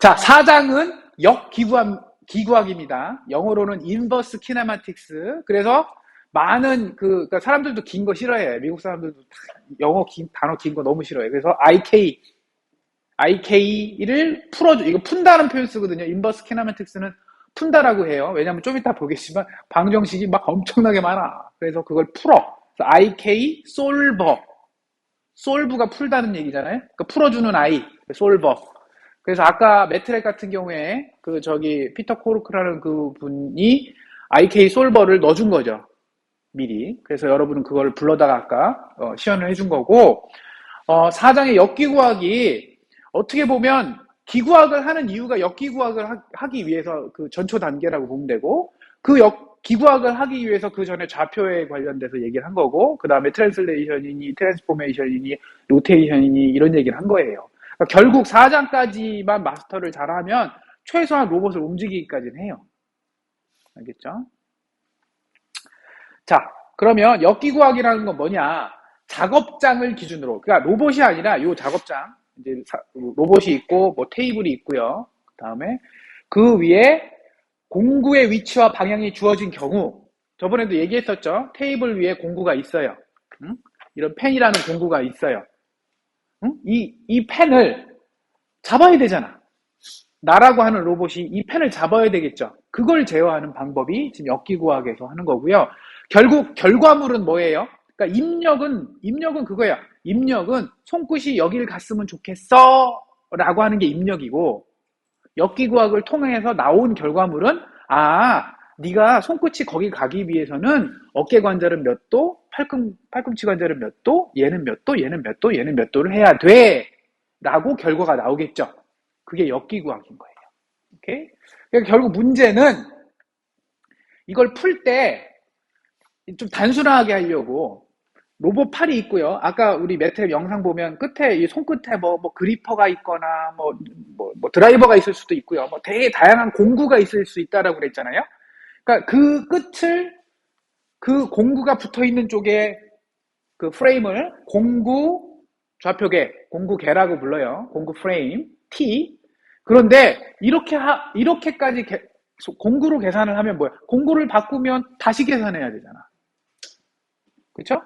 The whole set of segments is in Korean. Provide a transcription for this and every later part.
자, 4장은 기구학입니다. 영어로는 인버스 키네마틱스. 그래서 많은 그러니까 사람들도 긴 거 싫어해요. 미국 사람들도 영어 단어 긴 거 너무 싫어해요. 그래서 IK를 풀어줘. 이거 푼다는 표현 쓰거든요. 인버스 키네마틱스는 푼다라고 해요. 왜냐면 좀 이따 보겠지만 방정식이 막 엄청나게 많아. 그래서 그걸 풀어. 그래서 IK 솔브가 풀다는 얘기잖아요. 그러니까 풀어주는 I, 솔버. 그래서 아까 매트렉 같은 경우에 피터 코르크라는 그 분이 IK 솔버를 넣어준 거죠. 미리. 그래서 여러분은 그걸 불러다가 아까 시연을 해준 거고, 4장의 역기구학이 어떻게 보면 기구학을 하는 이유가 역기구학을 하기 위해서 그 전초 단계라고 보면 되고, 기구학을 하기 위해서 그 전에 좌표에 관련돼서 얘기를 한 거고, 그 다음에 트랜슬레이션이니, 트랜스포메이션이니, 로테이션이니 이런 얘기를 한 거예요. 그러니까 결국 4장까지만 마스터를 잘하면 최소한 로봇을 움직이기까지는 해요. 알겠죠? 자, 그러면 역기구학이라는 건 뭐냐? 작업장을 기준으로, 그러니까 로봇이 아니라 요 작업장, 이제 로봇이 있고 뭐 테이블이 있고요. 그 다음에 그 위에 공구의 위치와 방향이 주어진 경우, 저번에도 얘기했었죠. 테이블 위에 공구가 있어요. 응? 이런 펜이라는 공구가 있어요. 응? 이 펜을 잡아야 되잖아. 나라고 하는 로봇이 이 펜을 잡아야 되겠죠. 그걸 제어하는 방법이 지금 역기구학에서 하는 거고요. 결국 결과물은 뭐예요? 그러니까 입력은 그거야. 입력은 손끝이 여길 갔으면 좋겠어 라고 하는 게 입력이고, 역기구학을 통해서 나온 결과물은 네가 손끝이 거기 가기 위해서는 어깨 관절은 몇 도, 팔꿈치 관절은 몇 도, 얘는 몇 도, 얘는 몇 도, 얘는 몇 도를 해야 돼 라고 결과가 나오겠죠. 그게 역기구학인 거예요. 오케이? 그러니까 결국 문제는 이걸 풀 때 좀 단순하게 하려고 로봇 팔이 있고요. 아까 우리 매트랩 영상 보면 끝에 이 손끝에 뭐 그리퍼가 있거나 뭐 드라이버가 있을 수도 있고요. 뭐 되게 다양한 공구가 있을 수 있다라고 그랬잖아요. 그러니까 그 끝을 그 공구가 붙어 있는 쪽에 그 프레임을 공구 좌표계, 공구계라고 불러요. 공구 프레임 T. 그런데 이렇게까지 공구로 계산을 하면 뭐야? 공구를 바꾸면 다시 계산해야 되잖아. 그렇죠?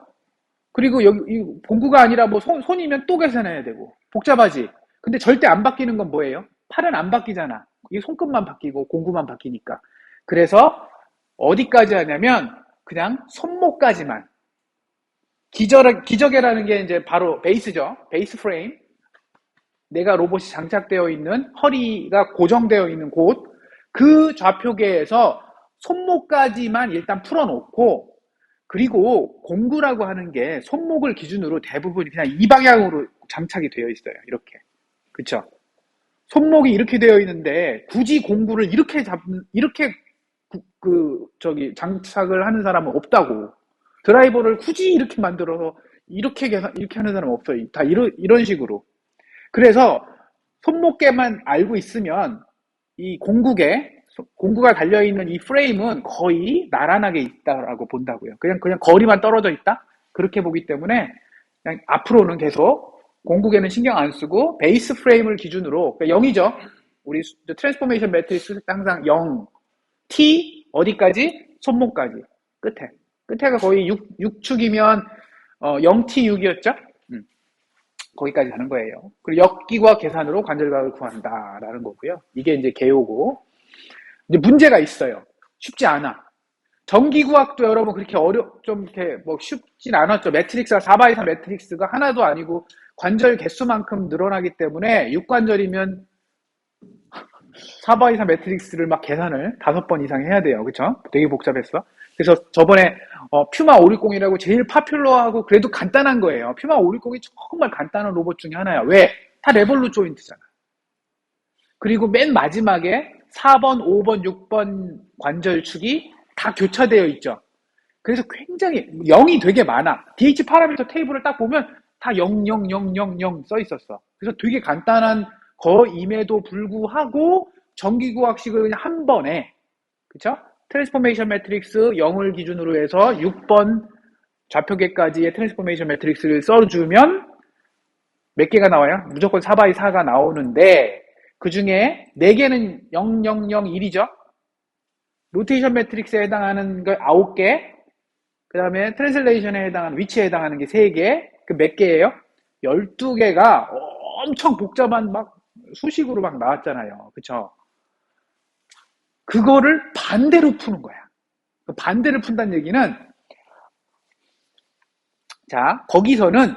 그리고 여기 이 공구가 아니라 뭐 손이면 또 계산해야 되고 복잡하지. 근데 절대 안 바뀌는 건 뭐예요? 팔은 안 바뀌잖아. 이 손끝만 바뀌고 공구만 바뀌니까. 그래서 어디까지 하냐면 그냥 손목까지만. 기저개라는 게 이제 바로 베이스죠. 베이스 프레임. 내가 로봇이 장착되어 있는 허리가 고정되어 있는 곳, 그 좌표계에서 손목까지만 일단 풀어놓고, 그리고 공구라고 하는 게 손목을 기준으로 대부분 그냥 이 방향으로 장착이 되어 있어요. 이렇게. 그쵸? 손목이 이렇게 되어 있는데 굳이 공구를 이렇게 장착을 하는 사람은 없다고. 드라이버를 굳이 이렇게 만들어서 이렇게 하는 사람은 없어요. 다 이런 식으로. 그래서 손목계만 알고 있으면 이 공구가 달려있는 이 프레임은 거의 나란하게 있다라고 본다고요. 그냥 거리만 떨어져 있다? 그렇게 보기 때문에 그냥 앞으로는 계속 공구계는 신경 안 쓰고 베이스 프레임을 기준으로, 그러니까 0이죠. 우리 트랜스포메이션 매트릭스 항상 0, T 어디까지? 손목까지. 끝에가 거의 6축이면 0T6이었죠? 거기까지 가는 거예요. 그리고 역기구학 계산으로 관절각을 구한다라는 거고요. 이게 이제 개요고. 이제 문제가 있어요. 쉽지 않아. 전기구학도 여러분 그렇게 좀 이렇게 쉽진 않았죠. 매트릭스가 4x4 매트릭스가 하나도 아니고 관절 개수만큼 늘어나기 때문에 6관절이면 4x4 매트릭스를 막 계산을 5번 이상 해야 돼요. 그쵸? 되게 복잡했어. 그래서 저번에 퓨마 560이라고 제일 파퓰러하고 그래도 간단한 거예요. 퓨마 560이 정말 간단한 로봇 중에 하나야. 왜? 다 레볼루 조인트잖아. 그리고 맨 마지막에 4번, 5번, 6번 관절축이 다 교차되어 있죠. 그래서 굉장히 0이 되게 많아. DH 파라미터 테이블을 딱 보면 다 0, 0, 0, 0, 0 써 있었어. 그래서 되게 간단한 거임에도 불구하고 전기구학식을 그냥 한 번에, 그쵸? 트랜스포메이션 매트릭스 0을 기준으로 해서 6번 좌표계까지의 트랜스포메이션 매트릭스를 써주면 몇 개가 나와요? 무조건 4x4가 나오는데, 그 중에 4개는 0001이죠. 로테이션 매트릭스에 해당하는 거 9개, 그 다음에 트랜슬레이션에 해당하는, 위치에 해당하는 게 3개, 그 몇 개예요? 12개가 엄청 복잡한 막 수식으로 막 나왔잖아요. 그쵸? 그거를 반대로 푸는 거야. 반대를 푼다는 얘기는, 자, 거기서는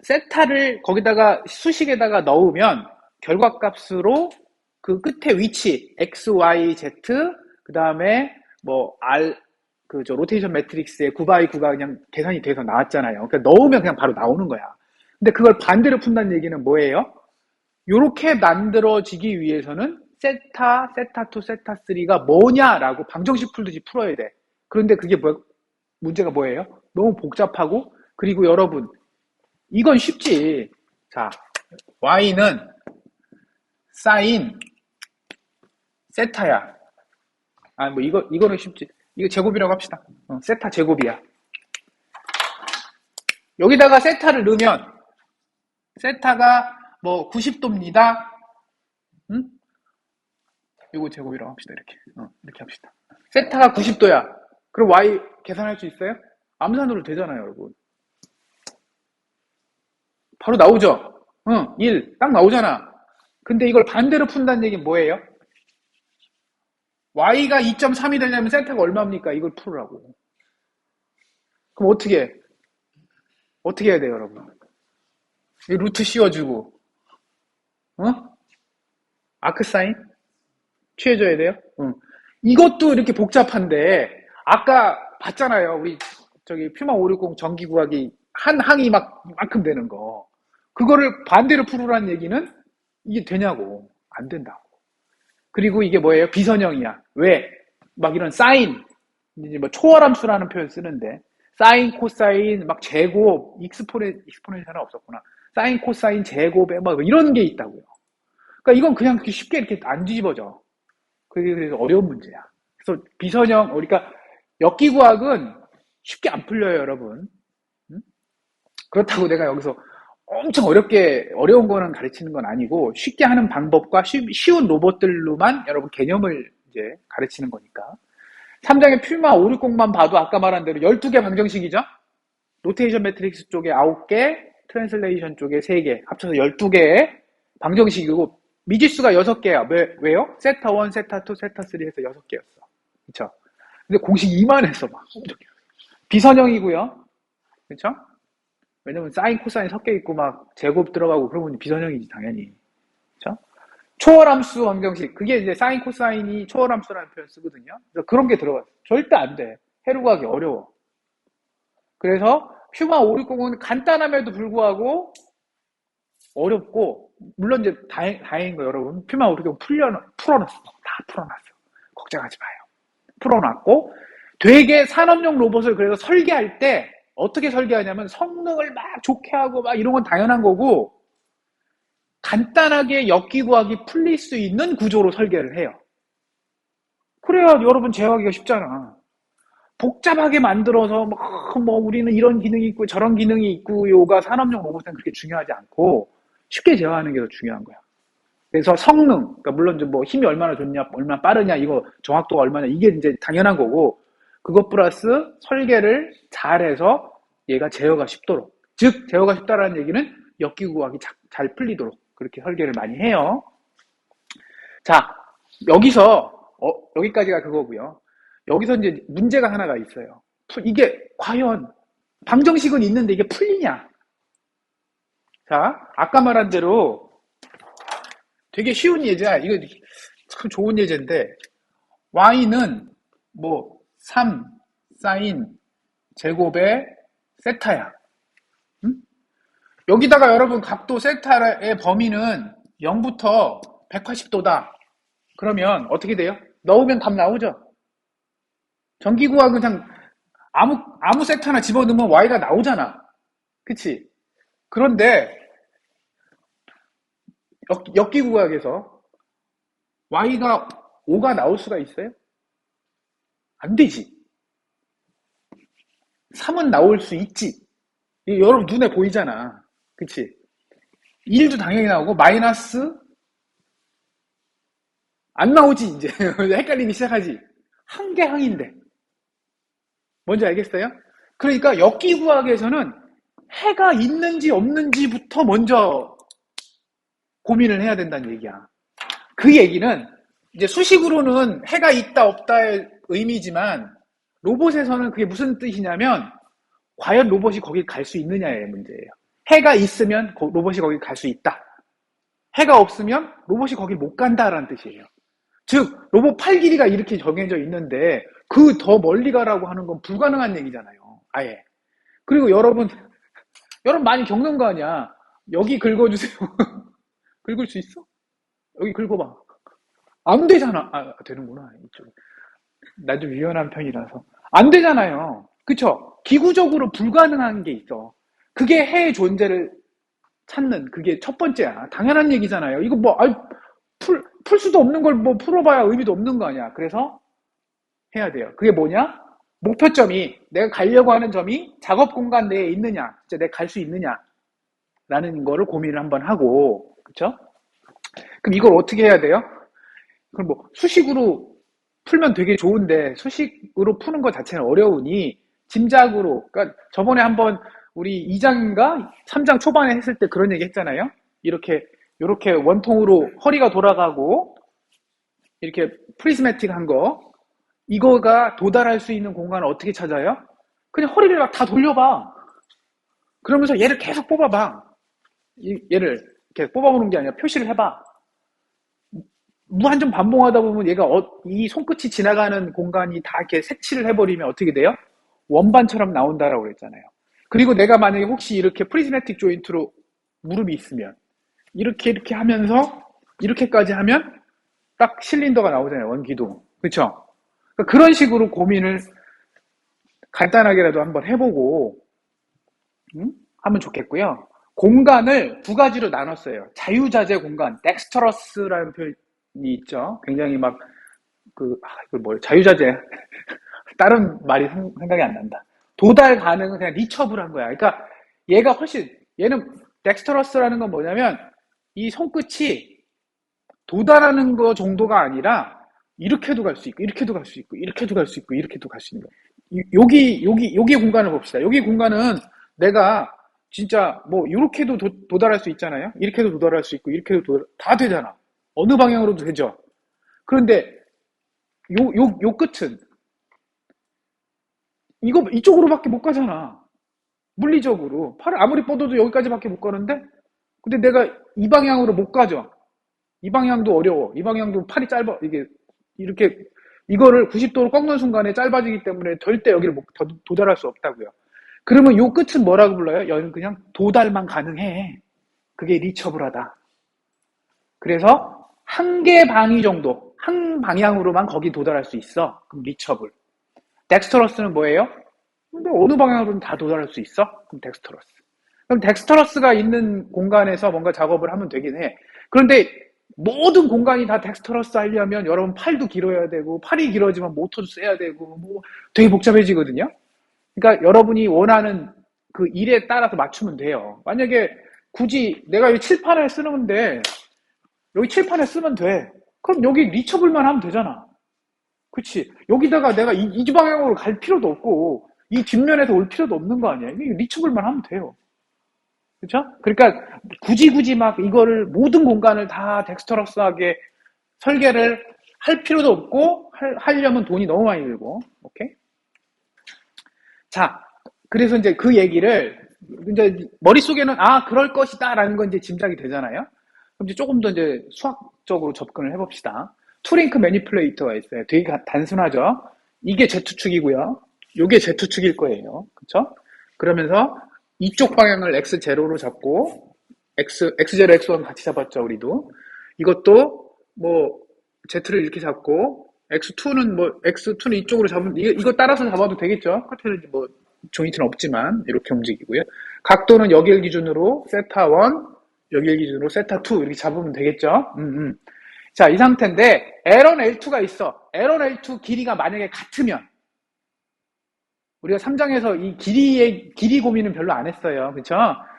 세타를 거기다가 수식에다가 넣으면 결과값으로 그 끝에 위치, x, y, z, 그 다음에 뭐 r, 저 로테이션 매트릭스의 9x9가 그냥 계산이 돼서 나왔잖아요. 그러니까 넣으면 그냥 바로 나오는 거야. 근데 그걸 반대로 푼다는 얘기는 뭐예요? 요렇게 만들어지기 위해서는 세타, 세타2, 세타3가 뭐냐라고 방정식 풀듯이 풀어야 돼. 그런데 그게 문제가 뭐예요? 너무 복잡하고, 그리고 여러분, 이건 쉽지. 자, y는 사인 세타야. 아, 뭐 이거는 쉽지. 이거 제곱이라고 합시다. 세타 제곱이야. 여기다가 세타를 넣으면 세타가 뭐 90도입니다. 응? 이거 제곱이라고 합시다. 이렇게 합시다. 세타가 90도야. 그럼 y 계산할 수 있어요? 암산으로 되잖아요, 여러분. 바로 나오죠? 1. 딱 나오잖아. 근데 이걸 반대로 푼다는 얘기는 뭐예요? y가 2.3이 되려면 세타가 얼마입니까? 이걸 풀으라고. 그럼 어떻게 해야 돼요, 여러분? 이 루트 씌워주고, 아크 사인? 취해줘야 돼요? 이것도 이렇게 복잡한데, 아까 봤잖아요. 우리, 퓨마 560 전기구하기 한 항이 만큼 되는 거. 그거를 반대로 풀으라는 얘기는 이게 되냐고. 안 된다고. 그리고 이게 뭐예요? 비선형이야. 왜? 막 이런 사인, 이제 뭐 초월함수라는 표현 쓰는데, 사인, 코사인, 막 제곱, 익스포넨셜은 없었구나. 사인, 코사인, 제곱에 막 이런 게 있다고요. 그러니까 이건 그냥 그렇게 쉽게 이렇게 안 뒤집어져. 그게 그래서 어려운 문제야. 그래서 비선형, 그러니까 역기구학은 쉽게 안 풀려요, 여러분. 그렇다고 내가 여기서 엄청 어려운 거는 가르치는 건 아니고 쉽게 하는 방법과 쉬운 로봇들로만 여러분 개념을 이제 가르치는 거니까. 3장의 퓨마 560만 봐도 아까 말한 대로 12개 방정식이죠? 로테이션 매트릭스 쪽에 9개, 트랜슬레이션 쪽에 3개, 합쳐서 12개의 방정식이고 미지수가 6개야. 왜요? 세타 1, 세타 2, 세타 3 해서 6개였어. 그쵸? 근데 공식 이만해서 막 비선형이고요. 그쵸? 왜냐면 사인, 코사인 섞여 있고 막 제곱 들어가고 그러면 비선형이지 당연히. 그쵸? 초월함수 방정식, 그게 이제 사인, 코사인이 초월함수라는 표현 쓰거든요. 그래서 그런 게 들어가요. 절대 안 돼. 해로 가기 어려워. 그래서 퓨마 560은 간단함에도 불구하고 어렵고, 물론 이제 다행인 거 여러분, 퓨마 560 풀어놨어. 다 풀어놨어. 걱정하지 마요. 풀어놨고, 되게 산업용 로봇을 그래서 설계할 때 어떻게 설계하냐면 성능을 막 좋게 하고 막 이런 건 당연한 거고, 간단하게 역기구하기 풀릴 수 있는 구조로 설계를 해요. 그래야 여러분 제어하기가 쉽잖아. 복잡하게 만들어서 뭐 우리는 이런 기능이 있고 저런 기능이 있고요가 산업용 로봇은 그렇게 중요하지 않고 쉽게 제어하는 게 더 중요한 거야. 그래서 성능, 그러니까 물론 이제 뭐 힘이 얼마나 좋냐, 얼마나 빠르냐, 이거 정확도가 얼마냐, 이게 이제 당연한 거고, 그것 플러스 설계를 잘해서 얘가 제어가 쉽도록, 즉 제어가 쉽다라는 얘기는 역기구하기 잘 풀리도록 그렇게 설계를 많이 해요. 자, 여기까지가 그거고요. 여기서 이제 문제가 하나가 있어요. 이게 과연 방정식은 있는데 이게 풀리냐? 자, 아까 말한 대로 되게 쉬운 예제야. 이거 참 좋은 예제인데, y는 뭐 3 사인 제곱의 세타야. 응? 여기다가 여러분 각도 세타의 범위는 0부터 180도다. 그러면 어떻게 돼요? 넣으면 답 나오죠? 전기구학은 그냥 아무 세타나 집어넣으면 y가 나오잖아. 그치? 그런데 역기구학에서 y가 5가 나올 수가 있어요? 안 되지. 3은 나올 수 있지. 여러분 눈에 보이잖아. 그치? 1도 당연히 나오고 마이너스 안 나오지, 이제. 헷갈리기 시작하지. 한 개 항인데. 뭔지 알겠어요? 그러니까 역기구학에서는 해가 있는지 없는지부터 먼저 고민을 해야 된다는 얘기야. 그 얘기는 이제 수식으로는 해가 있다 없다의 의미지만 로봇에서는 그게 무슨 뜻이냐면 과연 로봇이 거길 갈 수 있느냐의 문제예요. 해가 있으면 로봇이 거길 갈 수 있다. 해가 없으면 로봇이 거길 못 간다라는 뜻이에요. 즉 로봇 팔 길이가 이렇게 정해져 있는데 그 더 멀리 가라고 하는 건 불가능한 얘기잖아요. 아예. 그리고 여러분 많이 겪는 거 아니야. 여기 긁어주세요. 긁을 수 있어? 여기 긁어봐. 안 되잖아. 아, 되는구나. 이쪽. 나 좀 유연한 편이라서. 안 되잖아요. 그쵸? 기구적으로 불가능한 게 있어. 그게 해의 존재를 찾는, 그게 첫 번째야. 당연한 얘기잖아요. 이거 뭐, 풀 수도 없는 걸 뭐 풀어봐야 의미도 없는 거 아니야. 그래서 해야 돼요. 그게 뭐냐? 목표점이, 내가 가려고 하는 점이 작업 공간 내에 있느냐, 진짜 내가 갈 수 있느냐, 라는 거를 고민을 한번 하고, 그쵸? 그럼 이걸 어떻게 해야 돼요? 그럼 뭐, 수식으로 풀면 되게 좋은데, 수식으로 푸는 것 자체는 어려우니, 짐작으로, 그러니까 저번에 한번 우리 2장인가 3장 초반에 했을 때 그런 얘기 했잖아요. 이렇게 원통으로 허리가 돌아가고 이렇게 프리즈매틱한 거, 이거가 도달할 수 있는 공간을 어떻게 찾아요? 그냥 허리를 막 다 돌려봐. 그러면서 얘를 계속 뽑아봐. 얘를 이렇게 뽑아보는 게 아니라 표시를 해봐. 무한정 반복하다 보면 얘가 이 손끝이 지나가는 공간이 다 이렇게 색칠을 해버리면 어떻게 돼요? 원반처럼 나온다라고 그랬잖아요. 그리고 내가 만약에 혹시 이렇게 프리즈매틱 조인트로 무릎이 있으면 이렇게 하면서 이렇게까지 하면 딱 실린더가 나오잖아요. 원기둥. 그쵸? 그러니까 그런 식으로 고민을 간단하게라도 한번 해보고 하면 좋겠고요. 공간을 두 가지로 나눴어요. 자유자재 공간, 덱스터러스라는 표현이 있죠. 굉장히 막 이걸 뭐예요? 자유자재. 다른 말이 생각이 안 난다. 도달 가능은 그냥 리처블한 거야. 그러니까 얘는 덱스터러스라는 건 뭐냐면 이 손끝이 도달하는 거 정도가 아니라 이렇게도 갈 수 있고 이렇게도 갈 수 있고 이렇게도 갈 수 있고 이렇게도 갈 수 있는 거야. 여기 공간을 봅시다. 여기 공간은 내가 진짜 뭐 이렇게도 도달할 수 있잖아요. 이렇게도 도달할 수 있고 이렇게도 다 되잖아. 어느 방향으로도 되죠. 그런데 요 끝은 이쪽으로밖에 못 가잖아. 물리적으로. 팔을 아무리 뻗어도 여기까지밖에 못 가는데, 근데 내가 이 방향으로 못 가죠. 이 방향도 어려워. 이 방향도 팔이 짧아. 이거를 90도로 꺾는 순간에 짧아지기 때문에 절대 여기를 도달할 수 없다고요. 그러면 요 끝은 뭐라고 불러요? 여기는 그냥 도달만 가능해. 그게 리처블하다. 그래서 한 개 방위 정도, 한 방향으로만 거기 도달할 수 있어. 그럼 리처블. 덱스터러스는 뭐예요? 근데 어느 방향으로든 다 도달할 수 있어? 그럼 덱스터러스. 그럼 덱스터러스가 있는 공간에서 뭔가 작업을 하면 되긴 해. 그런데 모든 공간이 다 덱스터러스 하려면 여러분 팔도 길어야 되고, 팔이 길어지면 모터도 써야 되고, 뭐 되게 복잡해지거든요. 그러니까 여러분이 원하는 그 일에 따라서 맞추면 돼요. 만약에 굳이 내가 이 칠판을 쓰는데 여기 칠판에 쓰면 돼. 그럼 여기 리처블만 하면 되잖아. 그치? 여기다가 내가 이 방향으로 갈 필요도 없고 이 뒷면에서 올 필요도 없는 거 아니야? 이게 리처블만 하면 돼요. 그쵸? 그러니까 굳이 막 이거를 모든 공간을 다 덱스터러스하게 설계를 할 필요도 없고 하려면 돈이 너무 많이 들고. 오케이? 자, 그래서 이제 그 얘기를 이제 머릿속에는 그럴 것이다라는 건 이제 짐작이 되잖아요. 그럼 이제 조금 더 이제 수학적으로 접근을 해봅시다. 투링크 매니플레이터가 있어요. 되게 단순하죠. 이게 Z축이고요. 이게 Z축일 거예요. 그쵸? 그러면서 이쪽 방향을 X0로 잡고 X0, X1 같이 잡았죠, 우리도. 이것도 뭐 Z를 이렇게 잡고 X2는 이쪽으로 잡으면 이거 따라서 잡아도 되겠죠. 끝에는 뭐 조인트는 없지만 이렇게 움직이고요. 각도는 여길 기준으로 세타1, 여길 기준으로 세타2 이렇게 잡으면 되겠죠. 자, 이 상태인데 L1, L2가 있어. L1, L2 길이가 만약에 같으면 우리가 3장에서 이 길이 고민은 별로 안 했어요. 그쵸?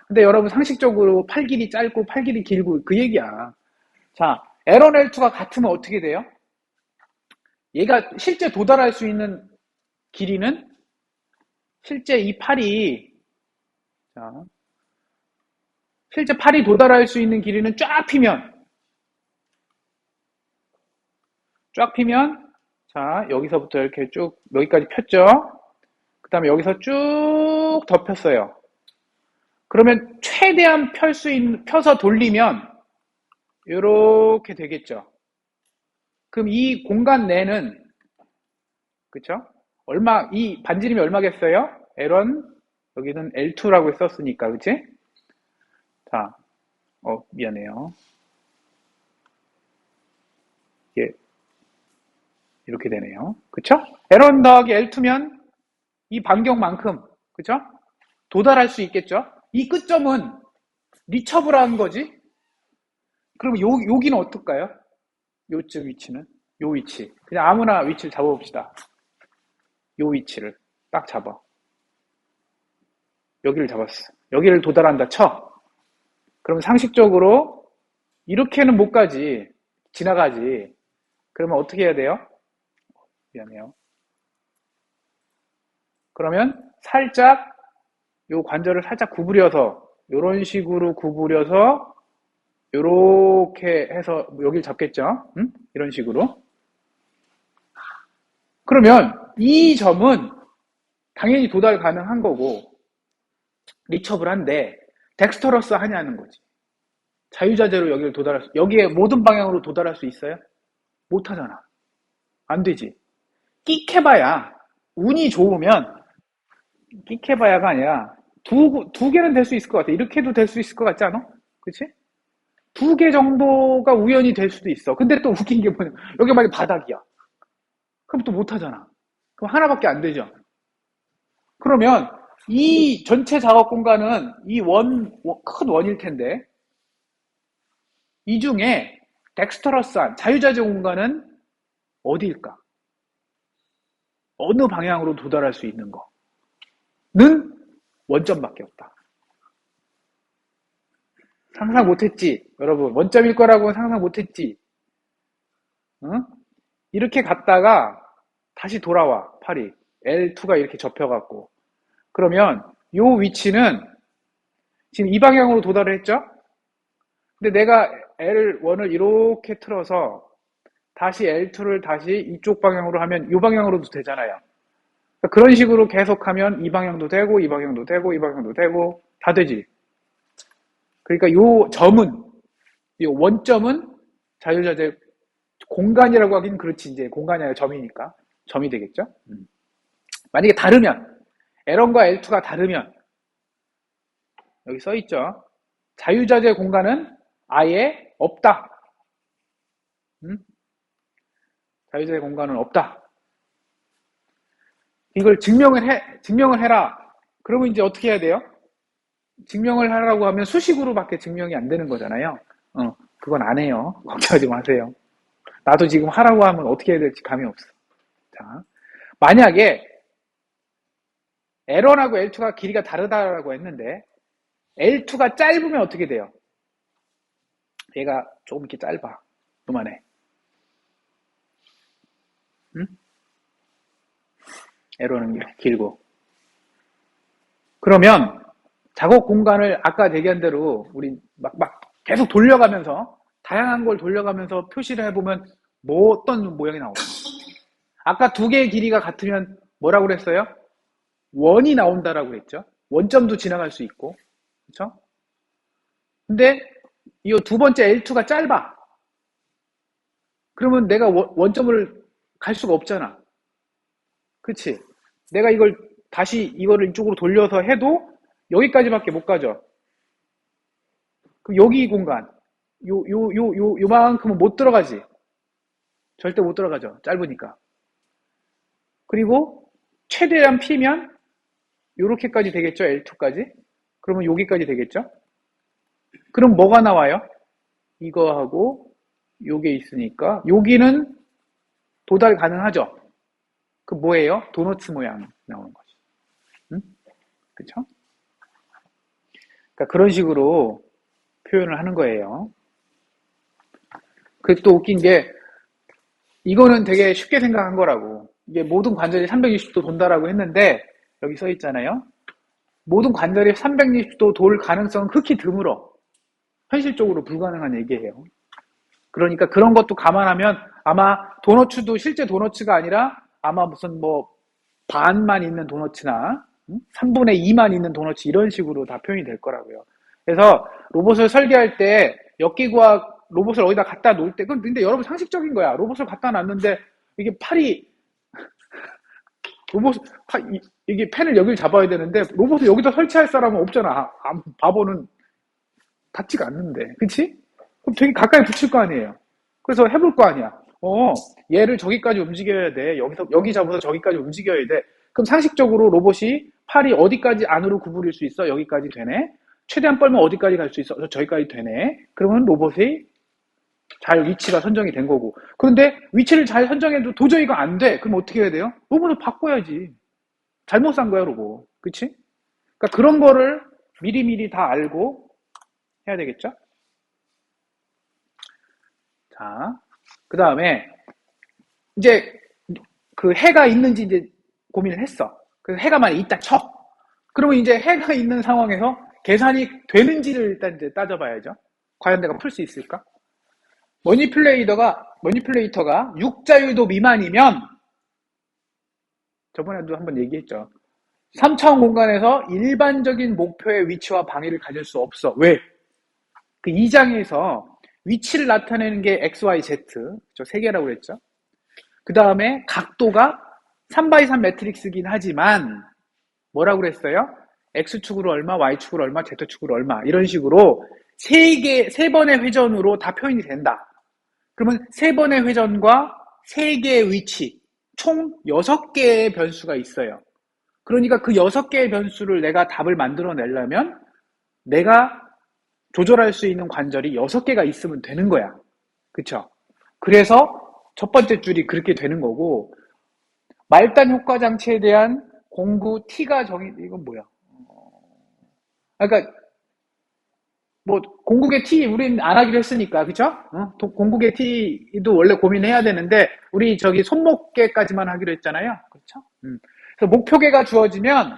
근데 여러분 상식적으로 팔 길이 짧고 팔 길이 길고 그 얘기야. 자, L1, L2가 같으면 어떻게 돼요? 얘가 실제 도달할 수 있는 길이는 실제 이 팔이 자, 실제 팔이 도달할 수 있는 길이는 쫙 피면 자 여기서부터 이렇게 쭉 여기까지 폈죠. 그 다음에 여기서 쭉 더 폈어요. 그러면 최대한 펴서 돌리면 이렇게 되겠죠. 그럼 이 공간 내는 그쵸? 이 반지름이 얼마겠어요? L1 여기는 L2라고 썼으니까 그치? 자, 미안해요. 이게 이렇게 되네요. 그쵸? L1 더하기 L2면 이 반경만큼 그쵸? 도달할 수 있겠죠? 이 끝점은 리처블한 거지? 그럼 여기는 어떨까요? 요쯤 위치는? 요 위치. 그냥 아무나 위치를 잡아봅시다. 요 위치를 딱 잡아. 여기를 잡았어. 여기를 도달한다 쳐. 그럼 상식적으로 이렇게는 못 가지. 지나가지. 그러면 어떻게 해야 돼요? 미안해요. 그러면 살짝 요 관절을 살짝 구부려서 요런 식으로 구부려서 요렇게 해서 여기를 잡겠죠? 응? 이런 식으로. 그러면 이 점은 당연히 도달 가능한 거고 리처블한데 덱스터러스 하냐는 거지. 자유자재로 여기에 모든 방향으로 도달할 수 있어요? 못 하잖아. 안 되지. 끽해봐야 운이 좋으면 끽해봐야가 아니라 두 개는 될 수 있을 것 같아. 이렇게도 될 수 있을 것 같지 않아? 그치? 두 개 정도가 우연히 될 수도 있어. 근데 또 웃긴 게 뭐냐. 여기 만약에 바닥이야. 그럼 또 못 하잖아. 그럼 하나밖에 안 되죠. 그러면 이 전체 작업 공간은 큰 원일 텐데 이 중에 덱스터러스한 자유자재 공간은 어디일까? 어느 방향으로 도달할 수 있는 거는 원점밖에 없다. 상상 못했지, 여러분. 원점일 거라고 상상 못했지. 응? 이렇게 갔다가 다시 돌아와 팔이 L2가 이렇게 접혀갖고 그러면 요 위치는 지금 이 방향으로 도달을 했죠? 근데 내가 L1을 이렇게 틀어서 다시 L2를 다시 이쪽 방향으로 하면 이 방향으로도 되잖아요. 그러니까 그런 식으로 계속하면 이 방향도 되고 이 방향도 되고 이 방향도 되고 다 되지. 그러니까 요 원점은 자유자재 공간이라고 하긴 그렇지 이제 공간이 아니라 점이니까 점이 되겠죠. 만약에 다르면 L1과 L2가 다르면 여기 써 있죠. 자유자재 공간은 아예 없다. 자유자재 공간은 없다. 이걸 증명을 해라. 그러면 이제 어떻게 해야 돼요? 증명을 하라고 하면 수식으로밖에 증명이 안 되는 거잖아요. 그건 안 해요. 걱정하지 마세요. 나도 지금 하라고 하면 어떻게 해야 될지 감이 없어. 자, 만약에 L1하고 L2가 길이가 다르다라고 했는데 L2가 짧으면 어떻게 돼요? 얘가 조금 이렇게 짧아. 요만해. 응? L1은 이렇게 길고. 그러면 작업 공간을 아까 얘기한 대로 우리 막 계속 돌려가면서 다양한 걸 돌려가면서 표시를 해보면 어떤 모양이 나올까? 아까 두 개의 길이가 같으면 뭐라고 그랬어요? 원이 나온다라고 했죠. 원점도 지나갈 수 있고, 그렇죠? 근데 이 두 번째 L2가 짧아. 그러면 내가 원점을 갈 수가 없잖아. 그치? 내가 이거를 이쪽으로 돌려서 해도 여기까지밖에 못 가죠. 그럼 여기 공간, 요만큼은 못 들어가지. 절대 못 들어가죠. 짧으니까. 그리고 최대한 피면 요렇게까지 되겠죠. L2까지. 그러면 여기까지 되겠죠. 그럼 뭐가 나와요? 이거하고 요게 있으니까 여기는 도달 가능하죠. 그 뭐예요? 도너츠 모양 나오는 거지. 응? 그쵸? 그러니까 그런 식으로 표현을 하는 거예요. 그게 또 웃긴 게, 이거는 되게 쉽게 생각한 거라고. 이게 모든 관절이 360도 돈다라고 했는데, 여기 써 있잖아요. 모든 관절이 360도 돌 가능성은 극히 드물어. 현실적으로 불가능한 얘기예요. 그러니까 그런 것도 감안하면 아마 도너츠도 실제 도너츠가 아니라 아마 무슨 뭐 반만 있는 도너츠나 3분의 2만 있는 도너츠 이런 식으로 다 표현이 될 거라고요. 그래서 로봇을 설계할 때 역기구와 로봇을 어디다 갖다 놓을 때, 근데 여러분 상식적인 거야. 로봇을 갖다 놨는데 이게 팔이 로봇 이게 펜을 여기를 잡아야 되는데 로봇을 여기다 설치할 사람은 없잖아. 바보는 닿지가 않는데, 그치? 그럼 되게 가까이 붙일 거 아니에요. 그래서 해볼 거 아니야. 얘를 저기까지 움직여야 돼. 여기 잡아서 저기까지 움직여야 돼. 그럼 상식적으로 로봇이 팔이 어디까지 안으로 구부릴 수 있어? 여기까지 되네. 최대한 뻘면 어디까지 갈 수 있어? 저기까지 되네. 그러면 로봇이 잘 위치가 선정이 된 거고. 그런데 위치를 잘 선정해도 도저히 이거 안 돼. 그럼 어떻게 해야 돼요? 로봇을 바꿔야지. 잘못 산 거야, 로봇. 그치? 그러니까 그런 거를 미리미리 다 알고 해야 되겠죠? 자, 그 다음에 이제 그 해가 있는지 이제 고민을 했어. 그래서 해가 만약 있다 쳐. 그러면 이제 해가 있는 상황에서 계산이 되는지를 일단 이제 따져봐야죠. 과연 내가 풀 수 있을까? 머니플레이터가 6자유도 미만이면, 저번에도 한번 얘기했죠. 3차원 공간에서 일반적인 목표의 위치와 방위를 가질 수 없어. 왜? 그 2장에서 위치를 나타내는 게 X, Y, Z. 저 3개라고 그랬죠. 그 다음에 각도가 3x3 매트릭스긴 하지만, 뭐라고 그랬어요? X축으로 얼마, Y축으로 얼마, Z축으로 얼마. 이런 식으로 3번의 회전으로 다 표현이 된다. 그러면 3번의 회전과 3개의 위치, 총 6개의 변수가 있어요. 그러니까 그 6개의 변수를 내가 답을 만들어내려면 내가 조절할 수 있는 관절이 6개가 있으면 되는 거야. 그쵸? 그래서 첫 번째 줄이 그렇게 되는 거고, 말단 효과 장치에 대한 공구 T가 이건 뭐야? 그러니까 뭐 공국의 T 우린 안 하기로 했으니까, 그쵸? 공국의 T도 원래 고민해야 되는데 우리 저기 손목계까지만 하기로 했잖아요. 그렇죠? 그래서 목표계가 주어지면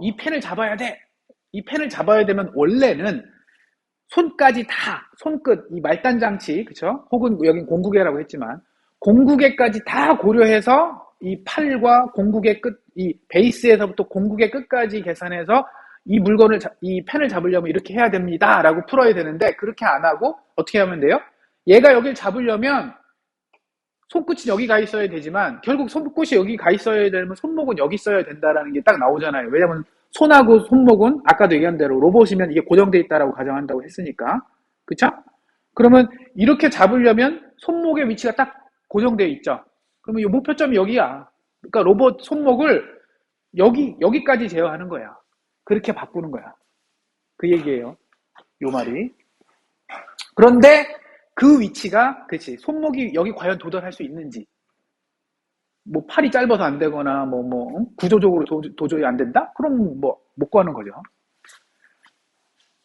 이 펜을 잡아야 돼. 이 펜을 잡아야 되면 원래는 손까지 다, 손끝, 이 말단 장치, 그쵸? 혹은 여긴 공구계라고 했지만 공구계까지 다 고려해서 이 팔과 공구계 끝, 이 베이스에서부터 공구계 끝까지 계산해서 이 물건을, 이 펜을 잡으려면 이렇게 해야 됩니다. 라고 풀어야 되는데, 그렇게 안 하고, 어떻게 하면 돼요? 얘가 여길 잡으려면, 손끝이 여기 가 있어야 되지만, 결국 손끝이 여기 가 있어야 되면 손목은 여기 있어야 된다라는 게 딱 나오잖아요. 왜냐면, 손하고 손목은, 아까도 얘기한 대로 로봇이면 이게 고정되어 있다라고 가정한다고 했으니까. 그쵸? 그러면, 이렇게 잡으려면, 손목의 위치가 딱 고정되어 있죠. 그러면 이 목표점이 여기야. 그러니까 로봇 손목을 여기까지 제어하는 거야. 그렇게 바꾸는 거야. 그 얘기예요. 요 말이. 그런데 그 위치가, 그치, 손목이 여기 과연 도달할 수 있는지. 뭐 팔이 짧아서 안 되거나 구조적으로 도저히 안 된다? 그럼 뭐 못 구하는 거죠.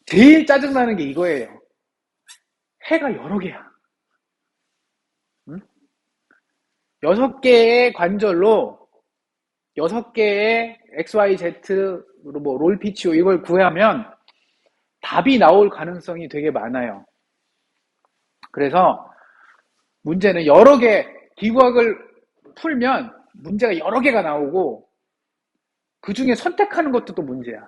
제일 짜증나는 게 이거예요. 해가 여러 개야. 6개의 관절로 6개의 XYZ 뭐 롤피치오 이걸 구하면 답이 나올 가능성이 되게 많아요. 그래서 문제는 여러 개, 기구학을 풀면 문제가 여러 개가 나오고 그 중에 선택하는 것도 또 문제야.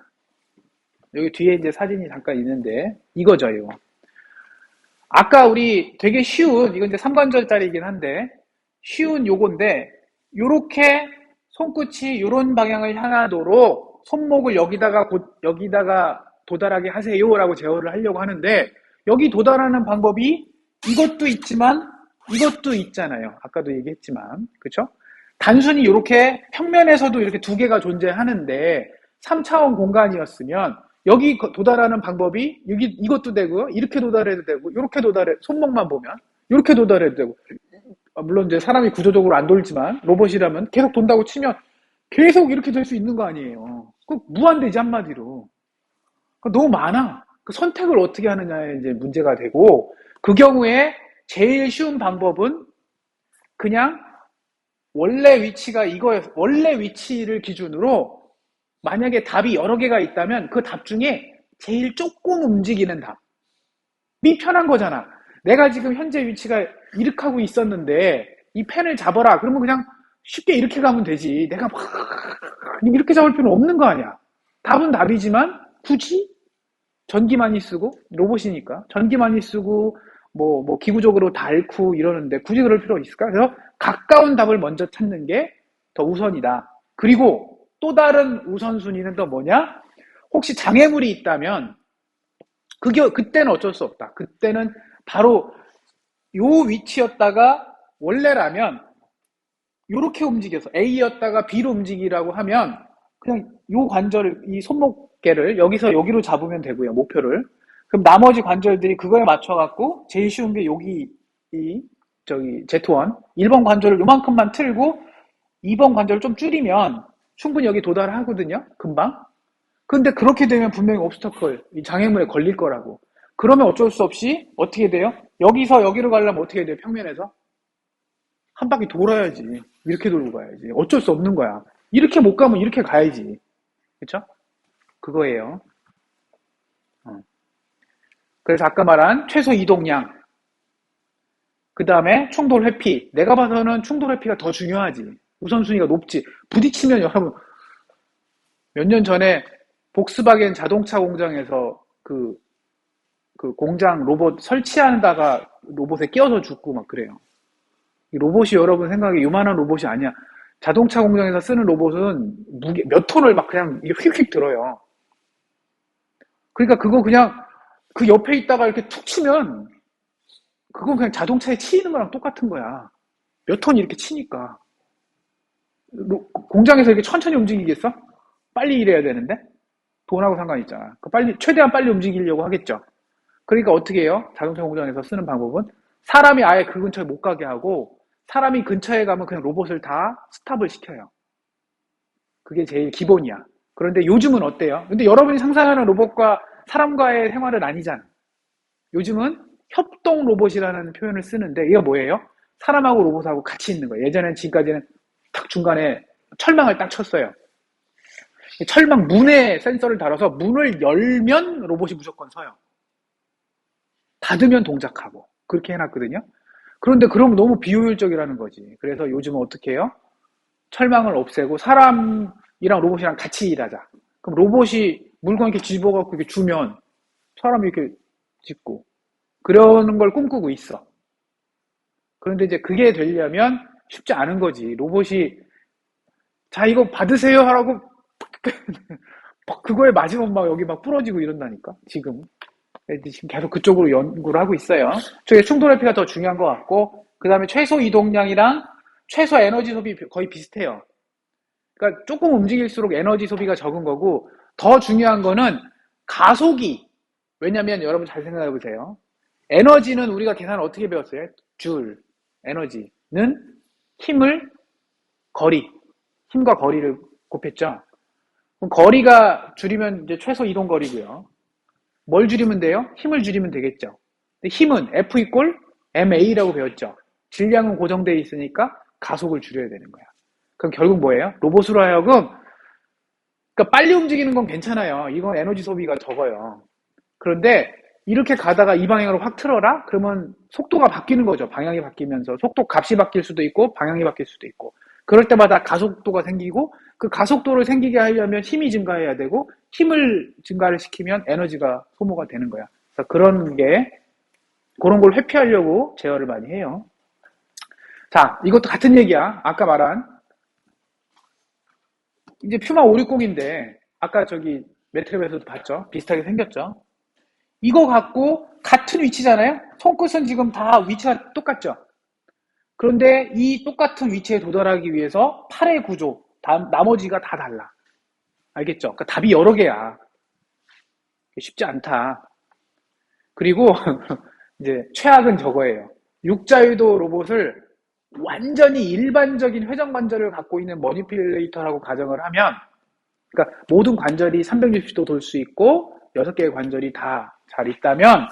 여기 뒤에 이제 사진이 잠깐 있는데 이거죠, 이거. 아까 우리 되게 쉬운, 이건 이제 3관절짜리이긴 한데 쉬운 요건데, 요렇게 손끝이 요런 방향을 향하도록 손목을 여기다가 도달하게 하세요라고 제어를 하려고 하는데, 여기 도달하는 방법이 이것도 있지만 이것도 있잖아요. 아까도 얘기했지만, 그쵸? 단순히 이렇게 평면에서도 이렇게 두 개가 존재하는데 3차원 공간이었으면 여기 도달하는 방법이 이것도 되고, 이렇게 도달해도 되고, 이렇게 손목만 보면 이렇게 도달해도 되고, 물론 이제 사람이 구조적으로 안 돌지만 로봇이라면 계속 돈다고 치면 계속 이렇게 될 수 있는 거 아니에요. 그 무한대지, 한마디로. 너무 많아. 그 선택을 어떻게 하느냐에 이제 문제가 되고, 그 경우에 제일 쉬운 방법은 그냥 원래 위치가 이거였어. 원래 위치를 기준으로 만약에 답이 여러 개가 있다면 그 답 중에 제일 조금 움직이는 답이 편한 거잖아. 내가 지금 현재 위치가 이렇게 하고 있었는데 이 펜을 잡아라. 그러면 그냥 쉽게 이렇게 가면 되지. 내가 막 이렇게 잡을 필요는 없는 거 아니야. 답은 답이지만 굳이 전기 많이 쓰고 로봇이니까 전기 많이 쓰고 뭐 기구적으로 닳고 이러는데 굳이 그럴 필요가 있을까? 그래서 가까운 답을 먼저 찾는 게 더 우선이다. 그리고 또 다른 우선순위는 또 뭐냐? 혹시 장애물이 있다면 그때는 어쩔 수 없다. 그때는 바로 요 위치였다가 원래라면 요렇게 움직여서 A였다가 B로 움직이라고 하면 그냥 요 관절을 이 손목개를 여기서 여기로 잡으면 되고요. 목표를. 그럼 나머지 관절들이 그거에 맞춰 갖고 제일 쉬운 게 여기 이 저기 Z1 1번 관절을 요만큼만 틀고 2번 관절을 좀 줄이면 충분히 여기 도달하거든요. 금방. 근데 그렇게 되면 분명히 옵스터클, 이 장애물에 걸릴 거라고. 그러면 어쩔 수 없이 어떻게 돼요? 여기서 여기로 가려면 어떻게 돼요? 평면에서? 한 바퀴 돌아야지. 이렇게 돌고 가야지. 어쩔 수 없는 거야. 이렇게 못 가면 이렇게 가야지. 그쵸? 그거예요. 그래서 아까 말한 최소 이동량, 그 다음에 충돌 회피. 내가 봐서는 충돌 회피가 더 중요하지. 우선순위가 높지. 부딪히면 여러분, 몇 년 전에 복스바겐 자동차 공장에서 그 공장 로봇 설치하다가 로봇에 끼어서 죽고 막 그래요. 이 로봇이 여러분 생각에 요만한 로봇이 아니야. 자동차 공장에서 쓰는 로봇은 무게 몇 톤을 막 그냥 휙휙 들어요. 그러니까 그거 그냥 그 옆에 있다가 이렇게 툭 치면 그건 그냥 자동차에 치이는 거랑 똑같은 거야. 몇 톤 이렇게 치니까. 공장에서 이렇게 천천히 움직이겠어? 빨리 일해야 되는데? 돈하고 상관 있잖아. 최대한 빨리 움직이려고 하겠죠. 그러니까 어떻게 해요? 자동차 공장에서 쓰는 방법은 사람이 아예 그 근처에 못 가게 하고 사람이 근처에 가면 그냥 로봇을 다 스탑을 시켜요. 그게 제일 기본이야. 그런데 요즘은 어때요? 근데 여러분이 상상하는 로봇과 사람과의 생활은 아니잖아. 요즘은 협동 로봇이라는 표현을 쓰는데 이게 뭐예요? 사람하고 로봇하고 같이 있는 거예요. 예전엔 지금까지는 딱 중간에 철망을 딱 쳤어요. 철망 문에 센서를 달아서 문을 열면 로봇이 무조건 서요. 닫으면 동작하고 그렇게 해놨거든요. 그런데 그럼 너무 비효율적이라는 거지. 그래서 요즘은 어떻게 해요? 철망을 없애고 사람이랑 로봇이랑 같이 일하자. 그럼 로봇이 물건 이렇게 집어갖고 이렇게 주면 사람이 이렇게 짚고 그러는 걸 꿈꾸고 있어. 그런데 이제 그게 되려면 쉽지 않은 거지. 로봇이 자 이거 받으세요 하라고 그거에 맞으면 막 여기 막 부러지고 이런다니까 지금. 지금 계속 그쪽으로 연구를 하고 있어요. 저게 충돌 회피가 더 중요한 것 같고, 그 다음에 최소 이동량이랑 최소 에너지 소비 거의 비슷해요. 그러니까 조금 움직일수록 에너지 소비가 적은 거고, 더 중요한 거는 가속이. 왜냐면 여러분 잘 생각해 보세요. 에너지는 우리가 계산을 어떻게 배웠어요? 줄, 에너지는 힘과 거리를 곱했죠. 그럼 거리가 줄이면 이제 최소 이동 거리고요. 뭘 줄이면 돼요? 힘을 줄이면 되겠죠. 근데 힘은 F 이꼴 MA라고 배웠죠. 질량은 고정되어 있으니까 가속을 줄여야 되는 거야. 그럼 결국 뭐예요? 로봇으로 하여금 그러니까 빨리 움직이는 건 괜찮아요. 이건 에너지 소비가 적어요. 그런데 이렇게 가다가 이 방향으로 확 틀어라? 그러면 속도가 바뀌는 거죠. 방향이 바뀌면서 속도 값이 바뀔 수도 있고 방향이 바뀔 수도 있고 그럴 때마다 가속도가 생기고 그 가속도를 생기게 하려면 힘이 증가해야 되고 힘을 증가를 시키면 에너지가 소모가 되는 거야. 그래서 그런 걸 회피하려고 제어를 많이 해요. 자, 이것도 같은 얘기야. 아까 말한 이제 퓨마 560인데 아까 저기 매트랩에서도 봤죠? 비슷하게 생겼죠? 이거 갖고 같은 위치잖아요? 손끝은 지금 다 위치가 똑같죠? 그런데 이 똑같은 위치에 도달하기 위해서 팔의 구조, 나머지가 다 달라. 알겠죠? 그러니까 답이 여러 개야. 쉽지 않다. 그리고 이제 최악은 저거예요. 육자유도 로봇을 완전히 일반적인 회전 관절을 갖고 있는 머니필레이터라고 가정을 하면, 그러니까 모든 관절이 360도 돌 수 있고 6개의 관절이 다 잘 있다면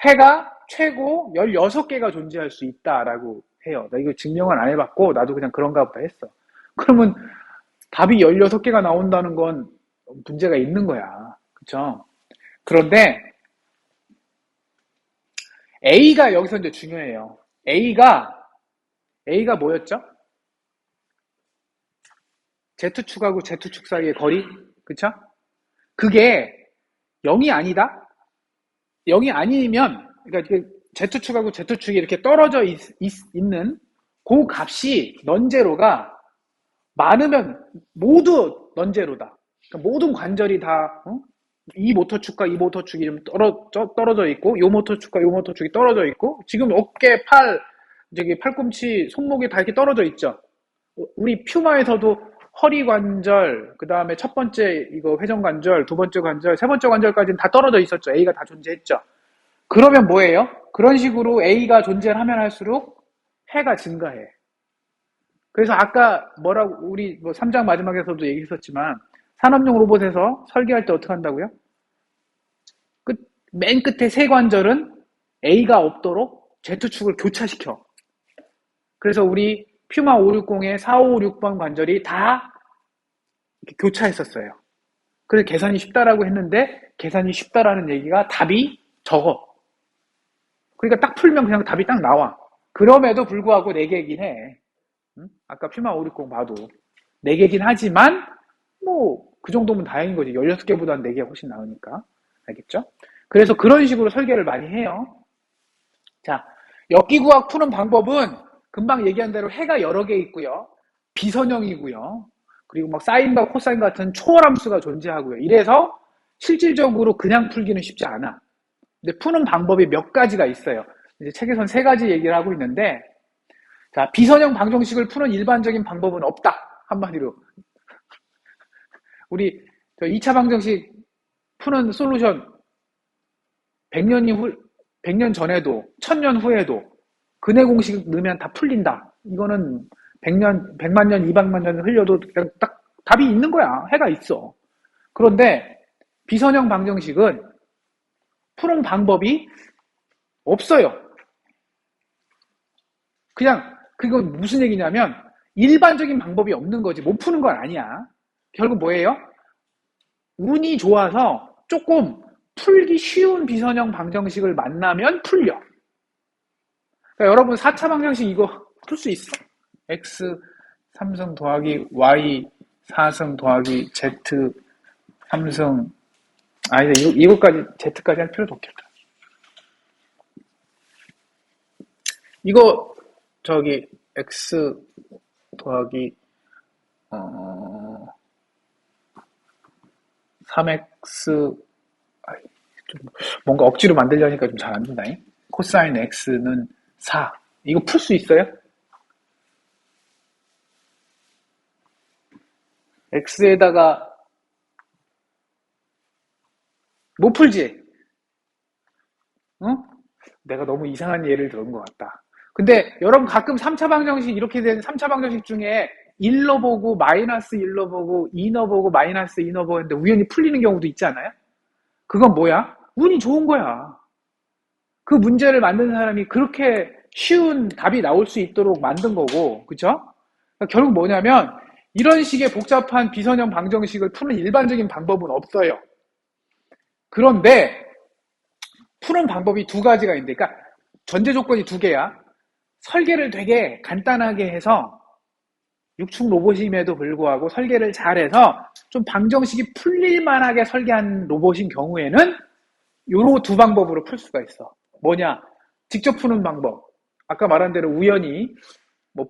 해가 최고 16개가 존재할 수 있다라고 해요. 나 이거 증명은 안 해봤고 나도 그냥 그런가 보다 했어. 그러면 답이 16개가 나온다는 건 문제가 있는 거야. 그쵸? 그런데 A가 여기서 이제 중요해요. A가 뭐였죠? Z축하고 Z축 사이의 거리? 그쵸? 그게 0이 아니다? 0이 아니면, 그러니까 Z축하고 Z축이 이렇게 떨어져 있는 그 값이 넌제로가 많으면 모두 넌제로다. 그러니까 모든 관절이 다, 이 모터축과 이 모터축이 좀 떨어져 있고, 요 모터축과 요 모터축이 떨어져 있고, 지금 어깨, 팔꿈치, 손목이 다 이렇게 떨어져 있죠. 우리 퓨마에서도 허리 관절, 그 다음에 첫 번째 이거 회전관절, 두 번째 관절, 세 번째 관절까지는 다 떨어져 있었죠. A가 다 존재했죠. 그러면 뭐예요? 그런 식으로 A가 존재를 하면 할수록 해가 증가해. 그래서 아까 우리 3장 마지막에서도 얘기했었지만, 산업용 로봇에서 설계할 때 어떻게 한다고요? 맨 끝에 세 관절은 A가 없도록 Z축을 교차시켜. 그래서 우리 퓨마 560의 4556번 관절이 다 이렇게 교차했었어요. 그래서 계산이 쉽다라고 했는데 계산이 쉽다라는 얘기가 답이 적어. 그러니까 딱 풀면 그냥 답이 딱 나와. 그럼에도 불구하고 4개이긴 해. 아까 퓨마 560 봐도 4개긴 하지만 그 정도면 다행인 거지. 16개보다는 4개가 훨씬 나으니까. 알겠죠? 그래서 그런 식으로 설계를 많이 해요. 자, 역기구학 푸는 방법은 금방 얘기한 대로 해가 여러 개 있고요. 비선형이고요. 그리고 막 사인과 코사인 같은 초월함수가 존재하고요. 이래서 실질적으로 그냥 풀기는 쉽지 않아. 근데 푸는 방법이 몇 가지가 있어요. 이제 책에선 3가지 얘기를 하고 있는데, 자, 비선형 방정식을 푸는 일반적인 방법은 없다. 한마디로. 우리 2차 방정식 푸는 솔루션 100년 전에도 1000년 후에도 근해 공식 넣으면 다 풀린다. 이거는 100만 년, 200만 년 흘려도 그냥 딱 답이 있는 거야. 해가 있어. 그런데 비선형 방정식은 푸는 방법이 없어요. 그냥 그건 무슨 얘기냐면 일반적인 방법이 없는 거지. 못 푸는 건 아니야. 결국 뭐예요? 운이 좋아서 조금 풀기 쉬운 비선형 방정식을 만나면 풀려. 그러니까 여러분 4차 방정식 이거 풀 수 있어? x 3승 더하기 y 4승 더하기 z 3승 아니다. 이거까지 z까지 할 필요도 없겠다. 이거 x 더하기 3x 좀 뭔가 억지로 만들려니까 좀 잘 안 된다. 코사인 x는 4. 이거 풀 수 있어요? x에다가 못 풀지? 응? 내가 너무 이상한 예를 들은 것 같다. 근데 여러분 가끔 3차 방정식 이렇게 된 3차 방정식 중에 1 넣어보고 마이너스 1 넣어보고 2 넣어보고 마이너스 2 넣어보고 했는데 우연히 풀리는 경우도 있지 않아요? 그건 뭐야? 운이 좋은 거야. 그 문제를 만든 사람이 그렇게 쉬운 답이 나올 수 있도록 만든 거고, 그쵸? 그러니까 결국 뭐냐면 이런 식의 복잡한 비선형 방정식을 푸는 일반적인 방법은 없어요. 그런데 푸는 방법이 2가지가 있는데, 그러니까 전제 조건이 2개야. 설계를 되게 간단하게 해서 6축 로봇임에도 불구하고 설계를 잘해서 좀 방정식이 풀릴만하게 설계한 로봇인 경우에는 요로 2 방법으로 풀 수가 있어. 뭐냐? 직접 푸는 방법. 아까 말한 대로 우연히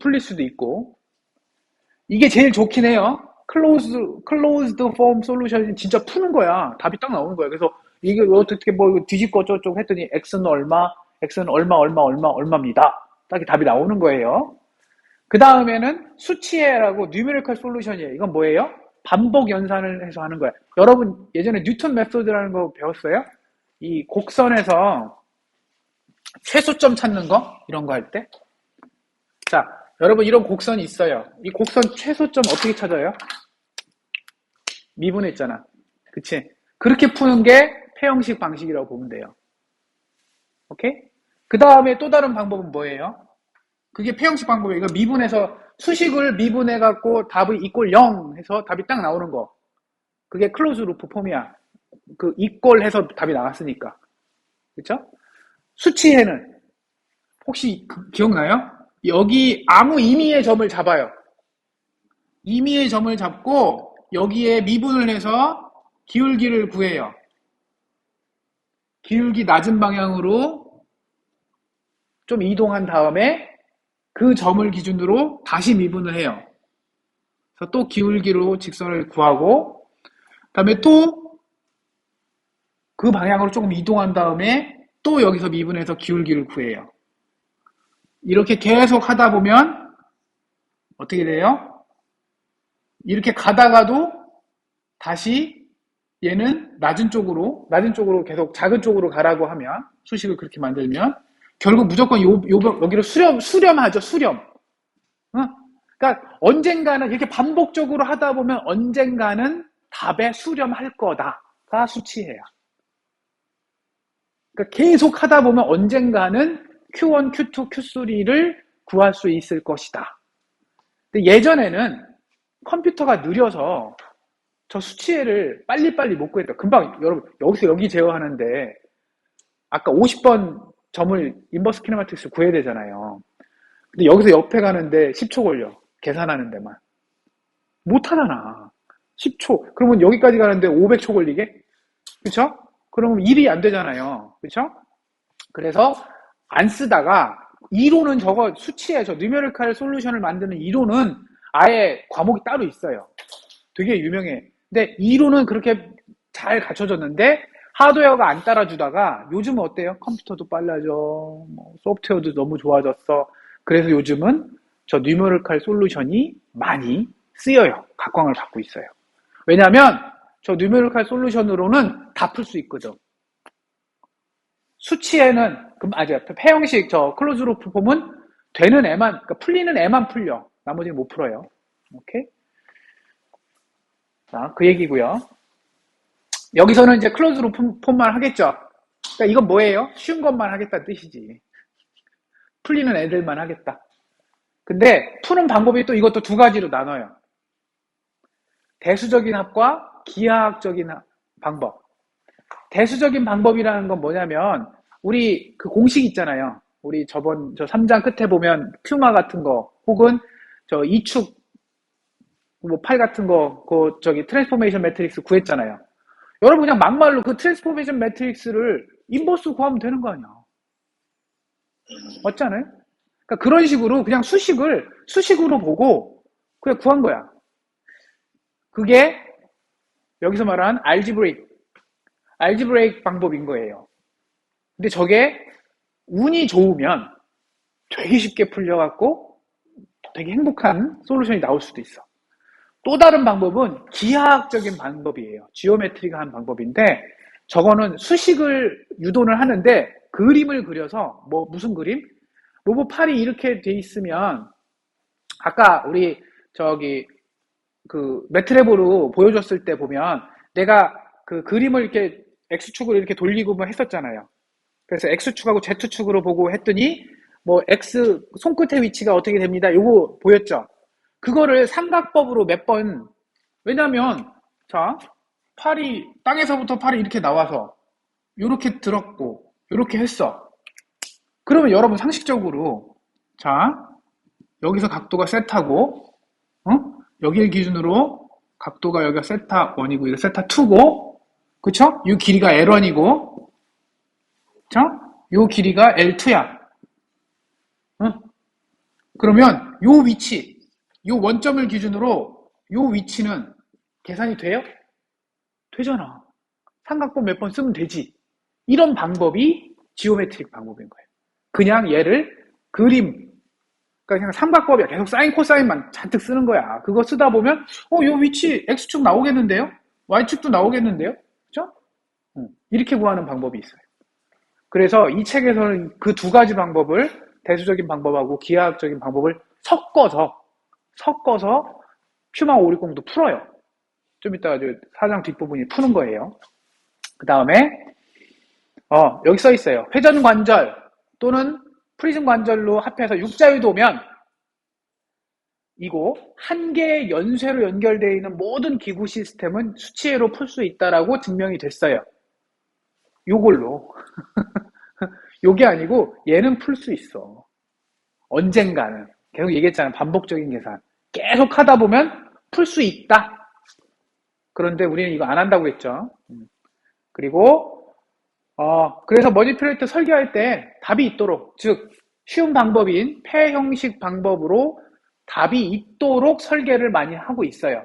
풀릴 수도 있고. 이게 제일 좋긴 해요. closed form solution이 진짜 푸는 거야. 답이 딱 나오는 거야. 그래서 이게 어떻게 뒤집고 어쩌고 했더니 x는 얼마, x는 얼마입니다. 딱 답이 나오는 거예요. 그 다음에는 수치해라고 numerical solution이에요. 이건 뭐예요? 반복 연산을 해서 하는 거야. 여러분 예전에 뉴턴 메소드라는 거 배웠어요? 이 곡선에서 최소점 찾는 거? 이런 거 할 때? 자, 여러분 이런 곡선이 있어요. 이 곡선 최소점 어떻게 찾아요? 미분했잖아. 그치? 그렇게 푸는 게 폐형식 방식이라고 보면 돼요. 오케이? 그 다음에 또 다른 방법은 뭐예요? 그게 폐형식 방법이에요. 이거 미분해서 수식을 미분해갖고 답이 이꼴 0 해서 답이 딱 나오는 거. 그게 클로즈 루프 폼이야. 그 이꼴 해서 답이 나왔으니까. 그쵸? 수치해는 혹시 기억나요? 여기 아무 임의의 점을 잡아요. 임의의 점을 잡고 여기에 미분을 해서 기울기를 구해요. 기울기 낮은 방향으로 좀 이동한 다음에 그 점을 기준으로 다시 미분을 해요. 그래서 또 기울기로 직선을 구하고 그다음에 또 그 방향으로 조금 이동한 다음에 또 여기서 미분해서 기울기를 구해요. 이렇게 계속 하다 보면 어떻게 돼요? 이렇게 가다가도 다시 얘는 낮은 쪽으로 계속 작은 쪽으로 가라고 하면 수식을 그렇게 만들면 결국 무조건 여기로 수렴하죠. 수렴. 어? 그러니까 언젠가는 이렇게 반복적으로 하다 보면 언젠가는 답에 수렴할 거다가 수치예요. 그러니까 계속 하다 보면 언젠가는 Q1, Q2, Q3를 구할 수 있을 것이다. 근데 예전에는 컴퓨터가 느려서 저 수치를 빨리빨리 못 구했다. 금방 여러분 여기서 여기 제어하는데 아까 50번 점을 인버스 키네마틱스 구해야 되잖아요. 근데 여기서 옆에 가는데 10초 걸려. 계산하는 데만. 못하잖아. 10초. 그러면 여기까지 가는데 500초 걸리게? 그쵸? 그러면 일이 안 되잖아요. 그쵸? 그래서 안 쓰다가 이론은 저거 수치에 저 뉴메리컬 솔루션을 만드는 이론은 아예 과목이 따로 있어요. 되게 유명해. 근데 이론은 그렇게 잘 갖춰졌는데 하드웨어가 안 따라주다가 요즘은 어때요? 컴퓨터도 빨라져. 뭐 소프트웨어도 너무 좋아졌어. 그래서 요즘은 저 뉴메리컬 솔루션이 많이 쓰여요. 각광을 받고 있어요. 왜냐하면 저 뉴메리컬 솔루션으로는 다 풀 수 있거든. 수치에는 폐형식 저 클로즈 루프 폼은 되는 애만 그러니까 풀리는 애만 풀려. 나머지는 못 풀어요. 오케이? 자, 그 얘기고요. 여기서는 이제 클로즈 루프 폼만 하겠죠. 그러니까 이건 뭐예요? 쉬운 것만 하겠다는 뜻이지. 풀리는 애들만 하겠다. 근데 푸는 방법이 또 이것도 두 가지로 나눠요. 대수적인 합과 기하학적인 방법. 대수적인 방법이라는 건 뭐냐면 우리 그 공식 있잖아요. 우리 저 3장 끝에 보면 퓨마 같은 거 혹은 저 2축 뭐 팔 같은 거 트랜스포메이션 매트릭스 구했잖아요. 여러분 그냥 막말로 그 트랜스포메이션 매트릭스를 인버스 구하면 되는 거 아니야. 맞지 않아요? 그러니까 그런 식으로 그냥 수식으로 보고 그냥 구한 거야. 그게 여기서 말한 알지브레이크 방법인 거예요. 근데 저게 운이 좋으면 되게 쉽게 풀려갖고 되게 행복한 솔루션이 나올 수도 있어. 또 다른 방법은 기하학적인 방법이에요. 지오메트리가 한 방법인데 저거는 수식을 유도를 하는데 그림을 그려서 무슨 그림? 로봇 팔이 이렇게 돼 있으면 아까 우리 그 매트랩으로 보여줬을 때 보면 내가 그 그림을 이렇게 X축으로 이렇게 돌리고 뭐 했었잖아요. 그래서 X축하고 Z축으로 보고 했더니 X 손끝의 위치가 어떻게 됩니다. 요거 보였죠? 그거를 삼각법으로 왜냐면 자 땅에서부터 팔이 이렇게 나와서 요렇게 들었고 요렇게 했어. 그러면 여러분 상식적으로 자 여기서 각도가 세타고 여기를 기준으로 각도가 여기가 세타 1이고 이거 세타 2고 그쵸? 이 길이가 L1이고 그쵸? 이 길이가 L2야. 그러면 요 위치 요 원점을 기준으로 요 위치는 계산이 돼요? 되잖아. 삼각법 몇 번 쓰면 되지. 이런 방법이 지오메트릭 방법인 거예요. 그냥 얘를 그러니까 그냥 삼각법이야. 계속 사인 코사인만 잔뜩 쓰는 거야. 그거 쓰다 보면 요 위치 X축 나오겠는데요? Y축도 나오겠는데요? 그죠? 이렇게 구하는 방법이 있어요. 그래서 이 책에서는 그 두 가지 방법을 대수적인 방법하고 기하학적인 방법을 섞어서 퓨마 560도 풀어요. 좀 이따가 4장 뒷부분이 푸는 거예요. 그 다음에 여기 써 있어요. 회전관절 또는 프리즘 관절로 합해서 육자유도면 이거 한 개의 연쇄로 연결되어 있는 모든 기구 시스템은 수치회로 풀 수 있다라고 증명이 됐어요. 요걸로. 요게 아니고 얘는 풀 수 있어. 언젠가는. 계속 얘기했잖아. 반복적인 계산. 계속 하다 보면 풀 수 있다. 그런데 우리는 이거 안 한다고 했죠. 그리고 그래서 머니플레이트 설계할 때 답이 있도록, 즉 쉬운 방법인 패 형식 방법으로 답이 있도록 설계를 많이 하고 있어요.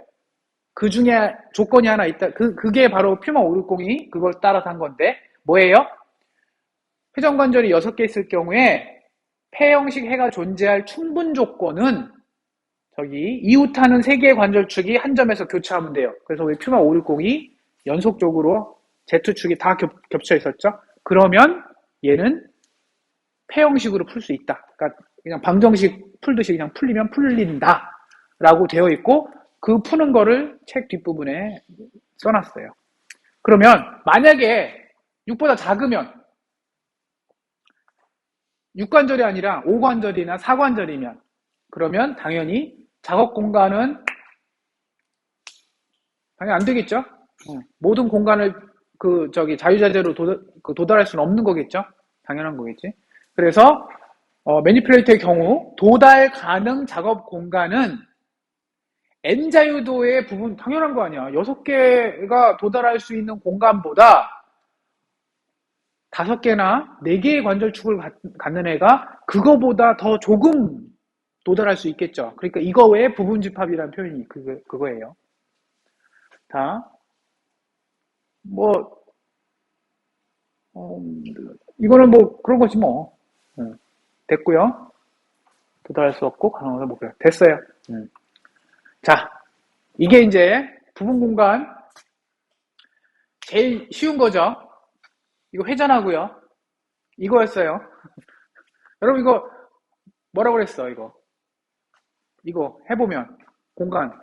그 중에 조건이 하나 있다. 그게 바로 퓨마 560이 그걸 따라서 한 건데 뭐예요? 회전관절이 6개 있을 경우에 패 형식 해가 존재할 충분 조건은 저기 이웃하는 3개의 관절축이 한 점에서 교차하면 돼요. 그래서 우리 퓨마 560이 연속적으로 Z축이 다 겹쳐 있었죠. 그러면 얘는 패 형식으로 풀 수 있다. 그러니까 그냥 방정식 풀듯이 그냥 풀리면 풀린다 라고 되어 있고, 그 푸는 거를 책 뒷부분에 써놨어요. 그러면 만약에 6보다 작으면 6관절이 아니라 5관절이나 4관절이면 그러면 당연히 작업 공간은 당연히 안 되겠죠. 모든 공간을 자유자재로 도달할 수는 없는 거겠죠. 당연한 거겠지. 그래서 매니플레이터의 경우 도달 가능 작업 공간은 N자유도의 부분, 당연한 거 아니야. 6개가 도달할 수 있는 공간보다 5개나 4개의 관절축을 갖는 애가 그거보다 더 조금 도달할 수 있겠죠. 그러니까 이거의 부분집합이라는 표현이 그거예요. 이거는 뭐 그런 거지 뭐. 됐고요. 도달할 수 없고 가능하다 뭐 그래. 됐어요. 자, 이게 이제 부분 공간 제일 쉬운 거죠. 이거 회전하고요. 이거였어요. 여러분 이거 뭐라고 그랬어? 이거 해보면 공간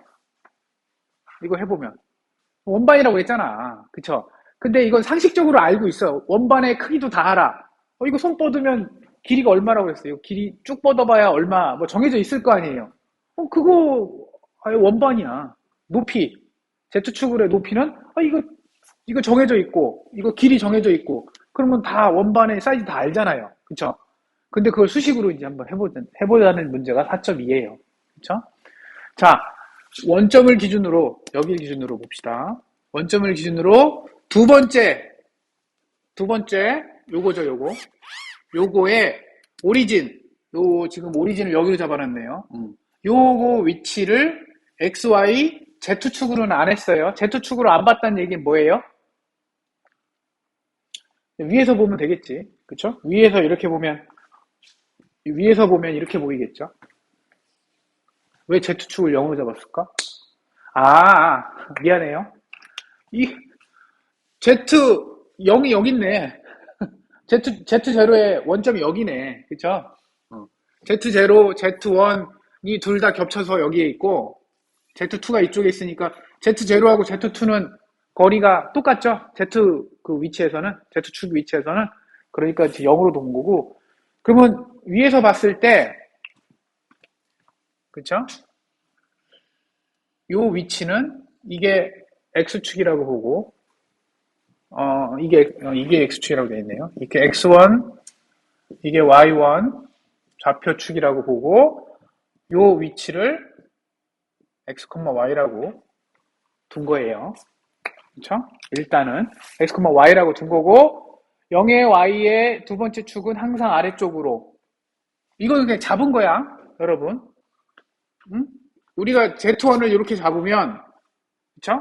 이거 해보면 원반이라고 했잖아. 그쵸? 근데 이건 상식적으로 알고 있어. 원반의 크기도 다 알아. 이거 손 뻗으면 길이가 얼마라고 했어요? 길이 쭉 뻗어봐야 얼마 뭐 정해져 있을 거 아니에요. 그거 원반이야. 높이 Z축으로의 높이는 이거 정해져 있고 이거 길이 정해져 있고 그러면 다 원반의 사이즈 다 알잖아요. 그쵸? 근데 그걸 수식으로 이제 한번 해보자는 문제가 4.2예요. 그쵸? 자, 원점을 기준으로 여기 기준으로 봅시다. 원점을 기준으로 두 번째 요거죠. 요거의 오리진, 지금 오리진을 여기로 잡아놨네요. 요거 위치를 X, Y, Z축으로는 안 했어요. Z축으로 안 봤다는 얘기는 뭐예요? 위에서 보면 되겠지. 그쵸? 위에서 보면 이렇게 보이겠죠? 왜 Z축을 0으로 잡았을까? 미안해요. Z0이 여기 있네. Z0의 원점이 여기네. 그쵸? Z0, Z1이 둘 다 겹쳐서 여기에 있고, Z2가 이쪽에 있으니까, Z0하고 Z2는 거리가 똑같죠? Z축 위치에서는. 그러니까 0으로 돈 거고, 그러면 위에서 봤을 때, 그쵸? 요 위치는, 이게 X축이라고 보고, 이게 X축이라고 되어 있네요. 이게 X1, 이게 Y1, 좌표축이라고 보고, 요 위치를 X, Y라고 둔 거예요. 그쵸? 일단은 X, Y라고 둔 거고, 0의 Y의 두 번째 축은 항상 아래쪽으로. 이거는 그냥 잡은 거야, 여러분. 우리가 Z1을 이렇게 잡으면, 그쵸?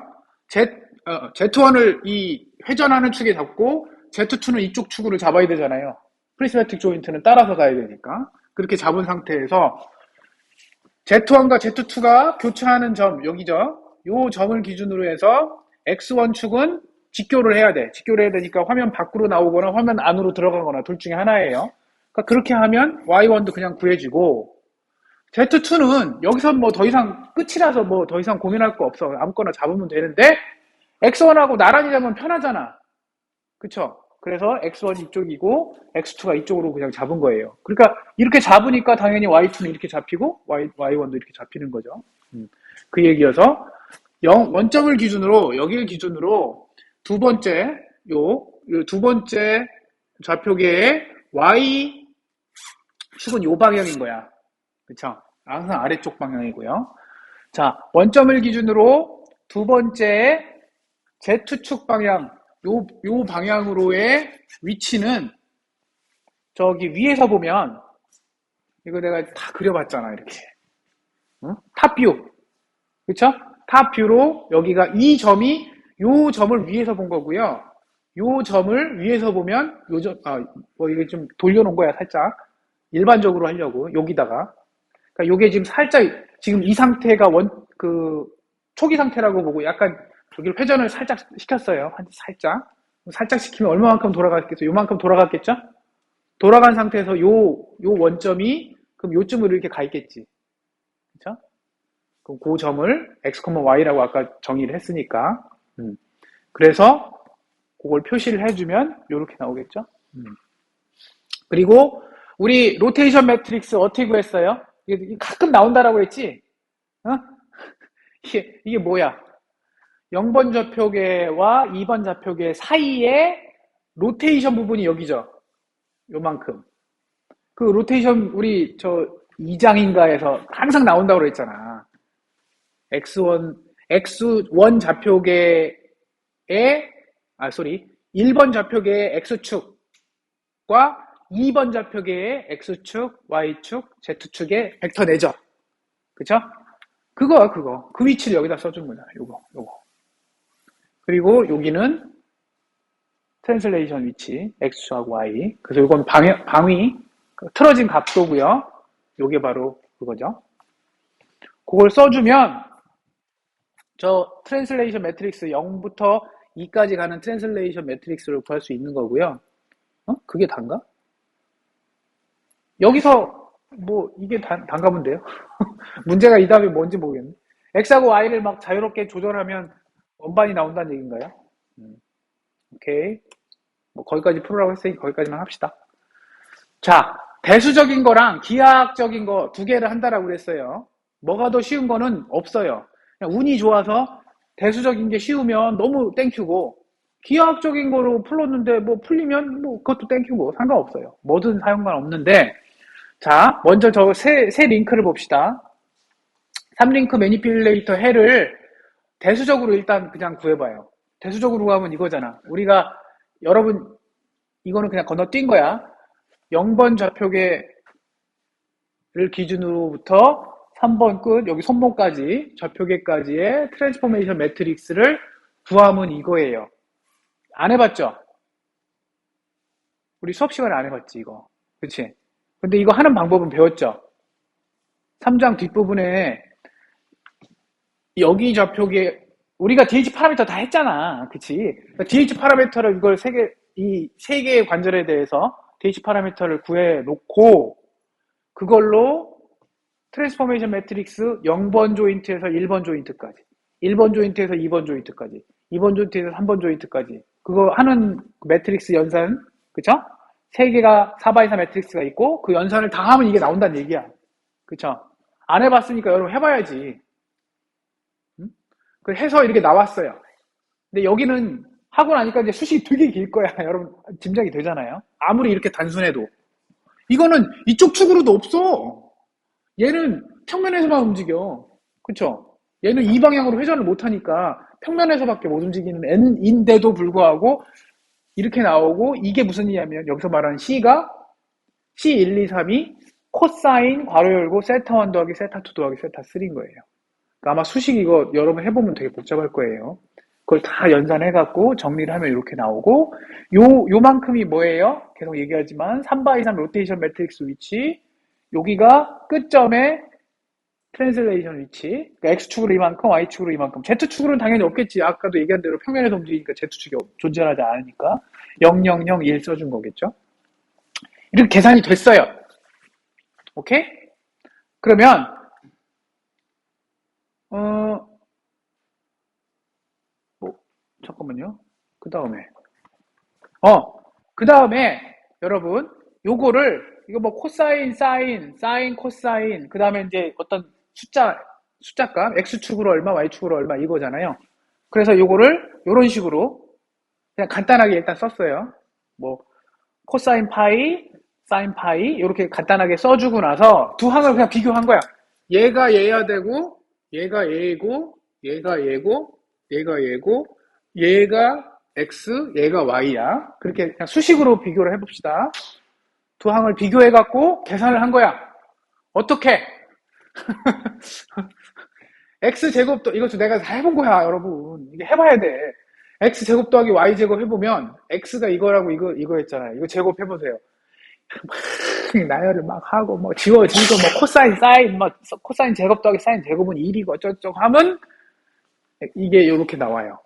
Z1을 이 회전하는 축에 잡고, Z2는 이쪽 축으로 잡아야 되잖아요. 프리스매틱 조인트는 따라서 가야 되니까. 그렇게 잡은 상태에서, Z1과 Z2가 교차하는 점, 여기죠? 요 점을 기준으로 해서, X1 축은 직교를 해야 돼. 직교를 해야 되니까 화면 밖으로 나오거나 화면 안으로 들어가거나 둘 중에 하나예요. 그러니까 그렇게 하면 Y1도 그냥 구해지고, Z2는 여기서 뭐 더 이상 끝이라서 뭐 더 이상 고민할 거 없어. 아무거나 잡으면 되는데, X1하고 나란히 잡으면 편하잖아. 그쵸? 그래서 x1 이쪽이고 x2가 이쪽으로 그냥 잡은 거예요. 그러니까 이렇게 잡으니까 당연히 y2는 이렇게 잡히고 y1도 이렇게 잡히는 거죠. 그 얘기여서 원점을 기준으로 여기를 기준으로 두 번째 두 번째 좌표계의 y 축은 요 방향인 거야. 그쵸? 항상 아래쪽 방향이고요. 자, 원점을 기준으로 두 번째 Z축 방향, 요 방향으로의 위치는 저기 위에서 보면, 이거 내가 다 그려봤잖아, 이렇게. 응? 탑뷰. 그쵸? 탑뷰로 여기가 이 점이 요 점을 위에서 본 거고요. 요 점을 위에서 보면 뭐 이게 좀 돌려놓은 거야, 살짝. 일반적으로 하려고, 여기다가. 그러니까 요게 지금 살짝, 지금 이 상태가 초기 상태라고 보고 약간 여기를 회전을 살짝 시켰어요. 살짝 시키면 얼마만큼 돌아갔겠죠? 요만큼 돌아갔겠죠? 돌아간 상태에서 요 원점이, 그럼 요쯤으로 이렇게 가 있겠지. 그쵸? 그럼 그 점을 x, y라고 아까 정의를 했으니까. 그래서 그걸 표시를 해주면 요렇게 나오겠죠? 그리고 우리 로테이션 매트릭스 어떻게 구했어요? 이게 가끔 나온다라고 했지? 어? 이게 뭐야? 0번 좌표계와 2번 좌표계 사이에 로테이션 부분이 여기죠. 요만큼. 그 로테이션 우리 저 2장인가에서 항상 나온다고 그랬잖아. X1 좌표계의 1번 좌표계의 X축과 2번 좌표계의 X축, Y축, Z축의 벡터 내죠. 그쵸? 그거야, 그거. 그 위치를 여기다 써준 거잖아. 요거. 그리고 여기는 트랜슬레이션 위치, X축하고 Y. 그래서 이건 방위, 틀어진 각도고요. 요게 바로 그거죠. 그걸 써주면 저 트랜슬레이션 매트릭스 0부터 2까지 가는 트랜슬레이션 매트릭스를 구할 수 있는 거고요. 그게 단가? 여기서 뭐 이게 단가 문제요? 문제가 이 다음에 뭔지 모르겠네. X하고 Y를 막 자유롭게 조절하면 원반이 나온다는 얘기인가요? 오케이. 뭐 거기까지 풀으라고 했으니 거기까지만 합시다. 자, 대수적인 거랑 기하학적인 거 두 개를 한다라고 그랬어요. 뭐가 더 쉬운 거는 없어요. 그냥 운이 좋아서 대수적인 게 쉬우면 너무 땡큐고, 기하학적인 거로 풀었는데 뭐 풀리면 뭐 그것도 땡큐고 상관없어요. 뭐든 사용관 없는데, 자, 먼저 저 세 링크를 봅시다. 3링크 매니필레이터 해를 대수적으로 일단 그냥 구해봐요. 대수적으로 하면 이거잖아. 우리가 여러분 이거는 그냥 건너뛴 거야. 0번 좌표계를 기준으로부터 3번 끝, 여기 손목까지, 좌표계까지의 트랜스포메이션 매트릭스를 구하면 이거예요. 안 해봤죠? 우리 수업 시간에 안 해봤지, 이거. 그치? 근데 이거 하는 방법은 배웠죠? 3장 뒷부분에 여기 좌표계, 우리가 DH 파라미터 다 했잖아. 그치? 그러니까 DH 파라미터를 이걸 이 세 개의 관절에 대해서 DH 파라미터를 구해 놓고, 그걸로 트랜스포메이션 매트릭스 0번 조인트에서 1번 조인트까지, 1번 조인트에서 2번 조인트까지, 2번 조인트에서 3번 조인트까지, 그거 하는 매트릭스 연산, 그쵸? 세 개가 4x4 매트릭스가 있고, 그 연산을 다 하면 이게 나온다는 얘기야. 그쵸? 안 해봤으니까 여러분 해봐야지. 응? 그 해서 이렇게 나왔어요. 근데 여기는 하고 나니까 이제 수식이 되게 길 거야. 여러분 짐작이 되잖아요. 아무리 이렇게 단순해도. 이거는 이쪽 축으로도 없어. 얘는 평면에서만 움직여. 그쵸? 얘는 이 방향으로 회전을 못하니까 평면에서밖에 못 움직이는 N인데도 불구하고 이렇게 나오고, 이게 무슨 얘기냐면 여기서 말하는 C가 C1, 2, 3이 코사인 괄호 열고 세타1 더하기 세타2 더하기 세타3인 거예요. 그러니까 아마 수식 이거 여러분 해보면 되게 복잡할 거예요. 그걸 다 연산해갖고 정리를 하면 이렇게 나오고, 요만큼이 뭐예요? 계속 얘기하지만 3x3 로테이션 매트릭스 위치, 여기가 끝점의 트랜슬레이션 위치, 그러니까 X축으로 이만큼, Y축으로 이만큼. Z축으로는 당연히 없겠지. 아까도 얘기한 대로 평면에서 움직이니까 Z축이 존재하지 않으니까 0, 0, 0, 1 써준 거겠죠. 이렇게 계산이 됐어요. 오케이? 그러면 잠깐만요. 그 다음에 그 다음에 여러분 요거를 이거 뭐 코사인, 사인, 코사인 그 다음에 이제 어떤 숫자값 x축으로 얼마, y축으로 얼마 이거잖아요. 그래서 요거를 요런 식으로 그냥 간단하게 일단 썼어요. 뭐 코사인 파이, 사인 파이 이렇게 간단하게 써주고 나서 두 항을 그냥 비교한 거야. 얘가 얘야 되고 얘가 얘고 얘가 얘고 얘가 얘고 얘가 x, 얘가 y야. 그렇게 그냥 수식으로 비교를 해봅시다. 두 항을 비교해갖고 계산을 한 거야. 어떻게? x제곱도 이것도 내가 다 해본 거야, 여러분. 이게 해봐야 돼. x제곱 더하기 y제곱 해보면 x가 이거라고 이거 했잖아요. 이거 제곱해보세요. 막 나열을 막 하고 뭐 지워지고 뭐 코사인 사인 막 코사인 제곱 더하기 사인 제곱은 1이고 어쩌고 하면 이게 이렇게 나와요.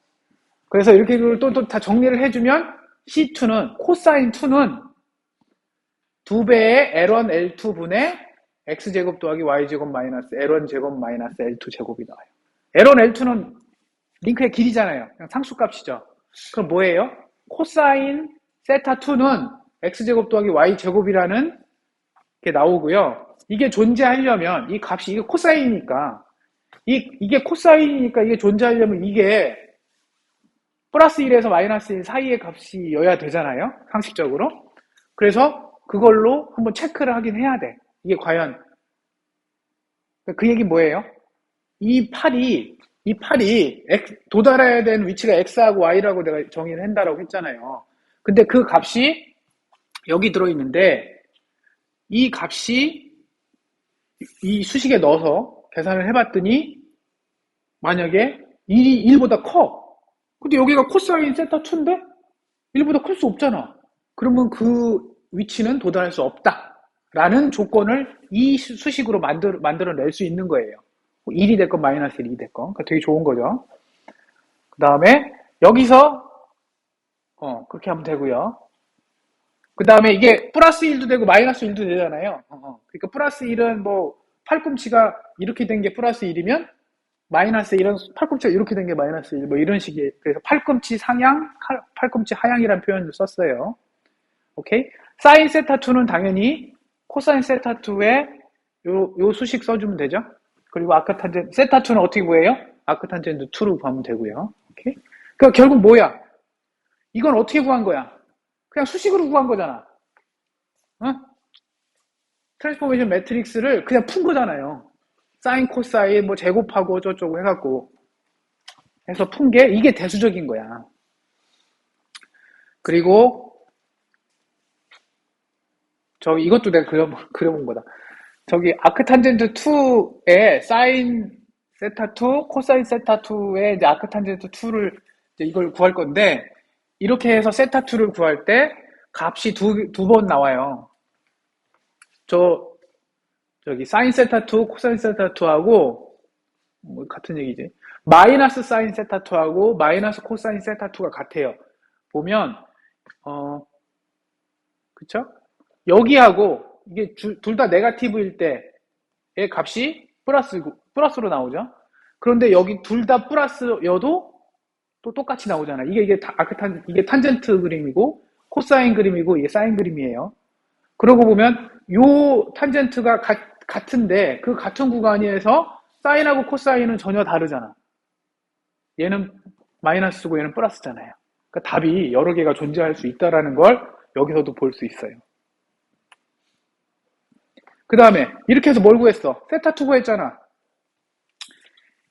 그래서 이렇게 또 다 정리를 해주면 C2는 코사인 2는 2배의 L1 L2 분의 x제곱 더하기 y제곱 마이너스 L1 제곱 마이너스 L2 제곱이 나와요. L1 L2는 링크의 길이잖아요. 그냥 상수값이죠. 그럼 뭐예요? 코사인 세타 2는 x제곱 더하기 y제곱이라는 게 나오고요. 이게 존재하려면 이 값이 이게 코사인이니까 이게 코사인이니까 이게 존재하려면 이게 플러스 1에서 마이너스 1 사이의 값이어야 되잖아요. 상식적으로. 그래서 그걸로 한번 체크를 하긴 해야 돼. 이게 과연 그 얘기 뭐예요? 이 팔이 도달해야 되는 위치가 x하고 y라고 내가 정의를 한다라고 했잖아요. 근데 그 값이 여기 들어있는데 이 값이 이 수식에 넣어서 계산을 해봤더니 만약에 1이 1보다 커. 근데 여기가 코사인 세타 2인데 1보다 클 수 없잖아. 그러면 그 위치는 도달할 수 없다. 라는 조건을 이 수식으로 만들어낼 수 있는 거예요. 1이 됐건 마이너스 1이 됐건. 그러니까 되게 좋은 거죠. 그 다음에 여기서 그렇게 하면 되고요. 그 다음에 이게 플러스 1도 되고 마이너스 1도 되잖아요. 그러니까 플러스 1은 뭐 팔꿈치가 이렇게 된 게 플러스 1이면 마이너스 1은 팔꿈치가 이렇게 된 게 마이너스 1, 뭐 이런 식의 그래서 팔꿈치 상향, 팔꿈치 하향이라는 표현을 썼어요. 오케이? 사인 세타 2는 당연히 코사인 세타 2에 요 수식 써주면 되죠. 그리고 아크탄젠트 세타 2는 어떻게 구해요? 아크탄젠트 2로 구하면 되고요. 오케이? 그러니까 결국 뭐야? 이건 어떻게 구한 거야? 그냥 수식으로 구한 거잖아. 트랜스포메이션 매트릭스를 그냥 푼 거잖아요. 사인, 코사인, 뭐 제곱하고 어쩌고 해갖고 해서 푼 게 이게 대수적인 거야. 그리고 저기 이것도 내가 그려본 거다. 저기 아크탄젠트 2에 사인 세타 2, 코사인 세타 2에 이제 아크탄젠트 2를 이걸 구할 건데 이렇게 해서 세타 2를 구할 때 값이 두 번 나와요. 저기 사인 세타 2, 코사인 세타 2하고 뭐 같은 얘기지. 마이너스 사인 세타 2하고 마이너스 코사인 세타 2가 같아요. 보면 그쵸? 여기하고 이게 둘 다 네거티브일 때의 값이 플러스로 나오죠. 그런데 여기 둘 다 플러스여도 또 똑같이 나오잖아. 이게 탄젠트 그림이고 코사인 그림이고 이게 사인 그림이에요. 그러고 보면 요 탄젠트가 같은데 그 같은 구간에서 사인하고 코사인은 전혀 다르잖아. 얘는 마이너스고 얘는 플러스잖아요. 그러니까 답이 여러 개가 존재할 수 있다라는 걸 여기서도 볼 수 있어요. 그 다음에 이렇게 해서 뭘 구했어? 세타 2 구했잖아.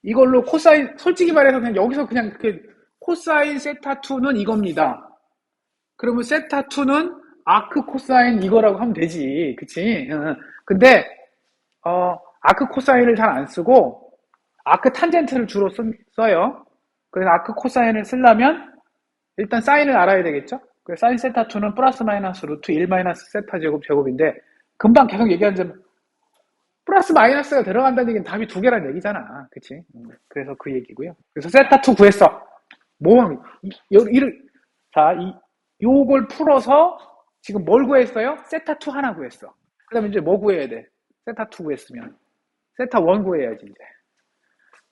이걸로 코사인 솔직히 말해서 그냥 여기서 그냥 코사인 세타 2는 이겁니다. 그러면 세타 2는 아크 코사인 이거라고 하면 되지. 그치? 근데 아크 코사인을 잘 안 쓰고 아크 탄젠트를 주로 써요. 그래서 아크 코사인을 쓰려면 일단 사인을 알아야 되겠죠? 그래서 사인 세타 2는 플러스 마이너스 루트 1 마이너스 세타 제곱인데 금방 계속 얘기한 점 플러스 마이너스가 들어간다는 얘기는 답이 두 개란 얘기잖아. 그치? 그래서 그 얘기고요. 그래서 세타 2 구했어. 요걸 풀어서 지금 뭘 구했어요? 세타 2 하나 구했어. 그 다음에 이제 뭐 구해야 돼? 세타 2 구했으면. 세타 1 구해야지, 이제.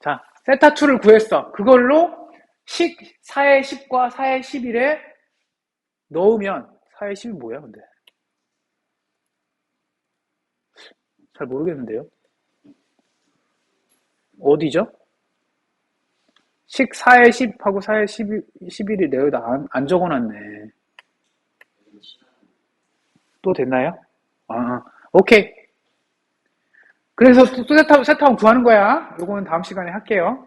자, 세타 2를 구했어. 그걸로 4의 10과 4의 11에 넣으면 4의 10이 뭐야, 근데? 잘 모르겠는데요. 어디죠? 식 4의 10하고 4의 11이 내가 안 적어놨네. 또 됐나요? 아, 오케이. 그래서 또 세타운 구하는 거야. 요거는 다음 시간에 할게요.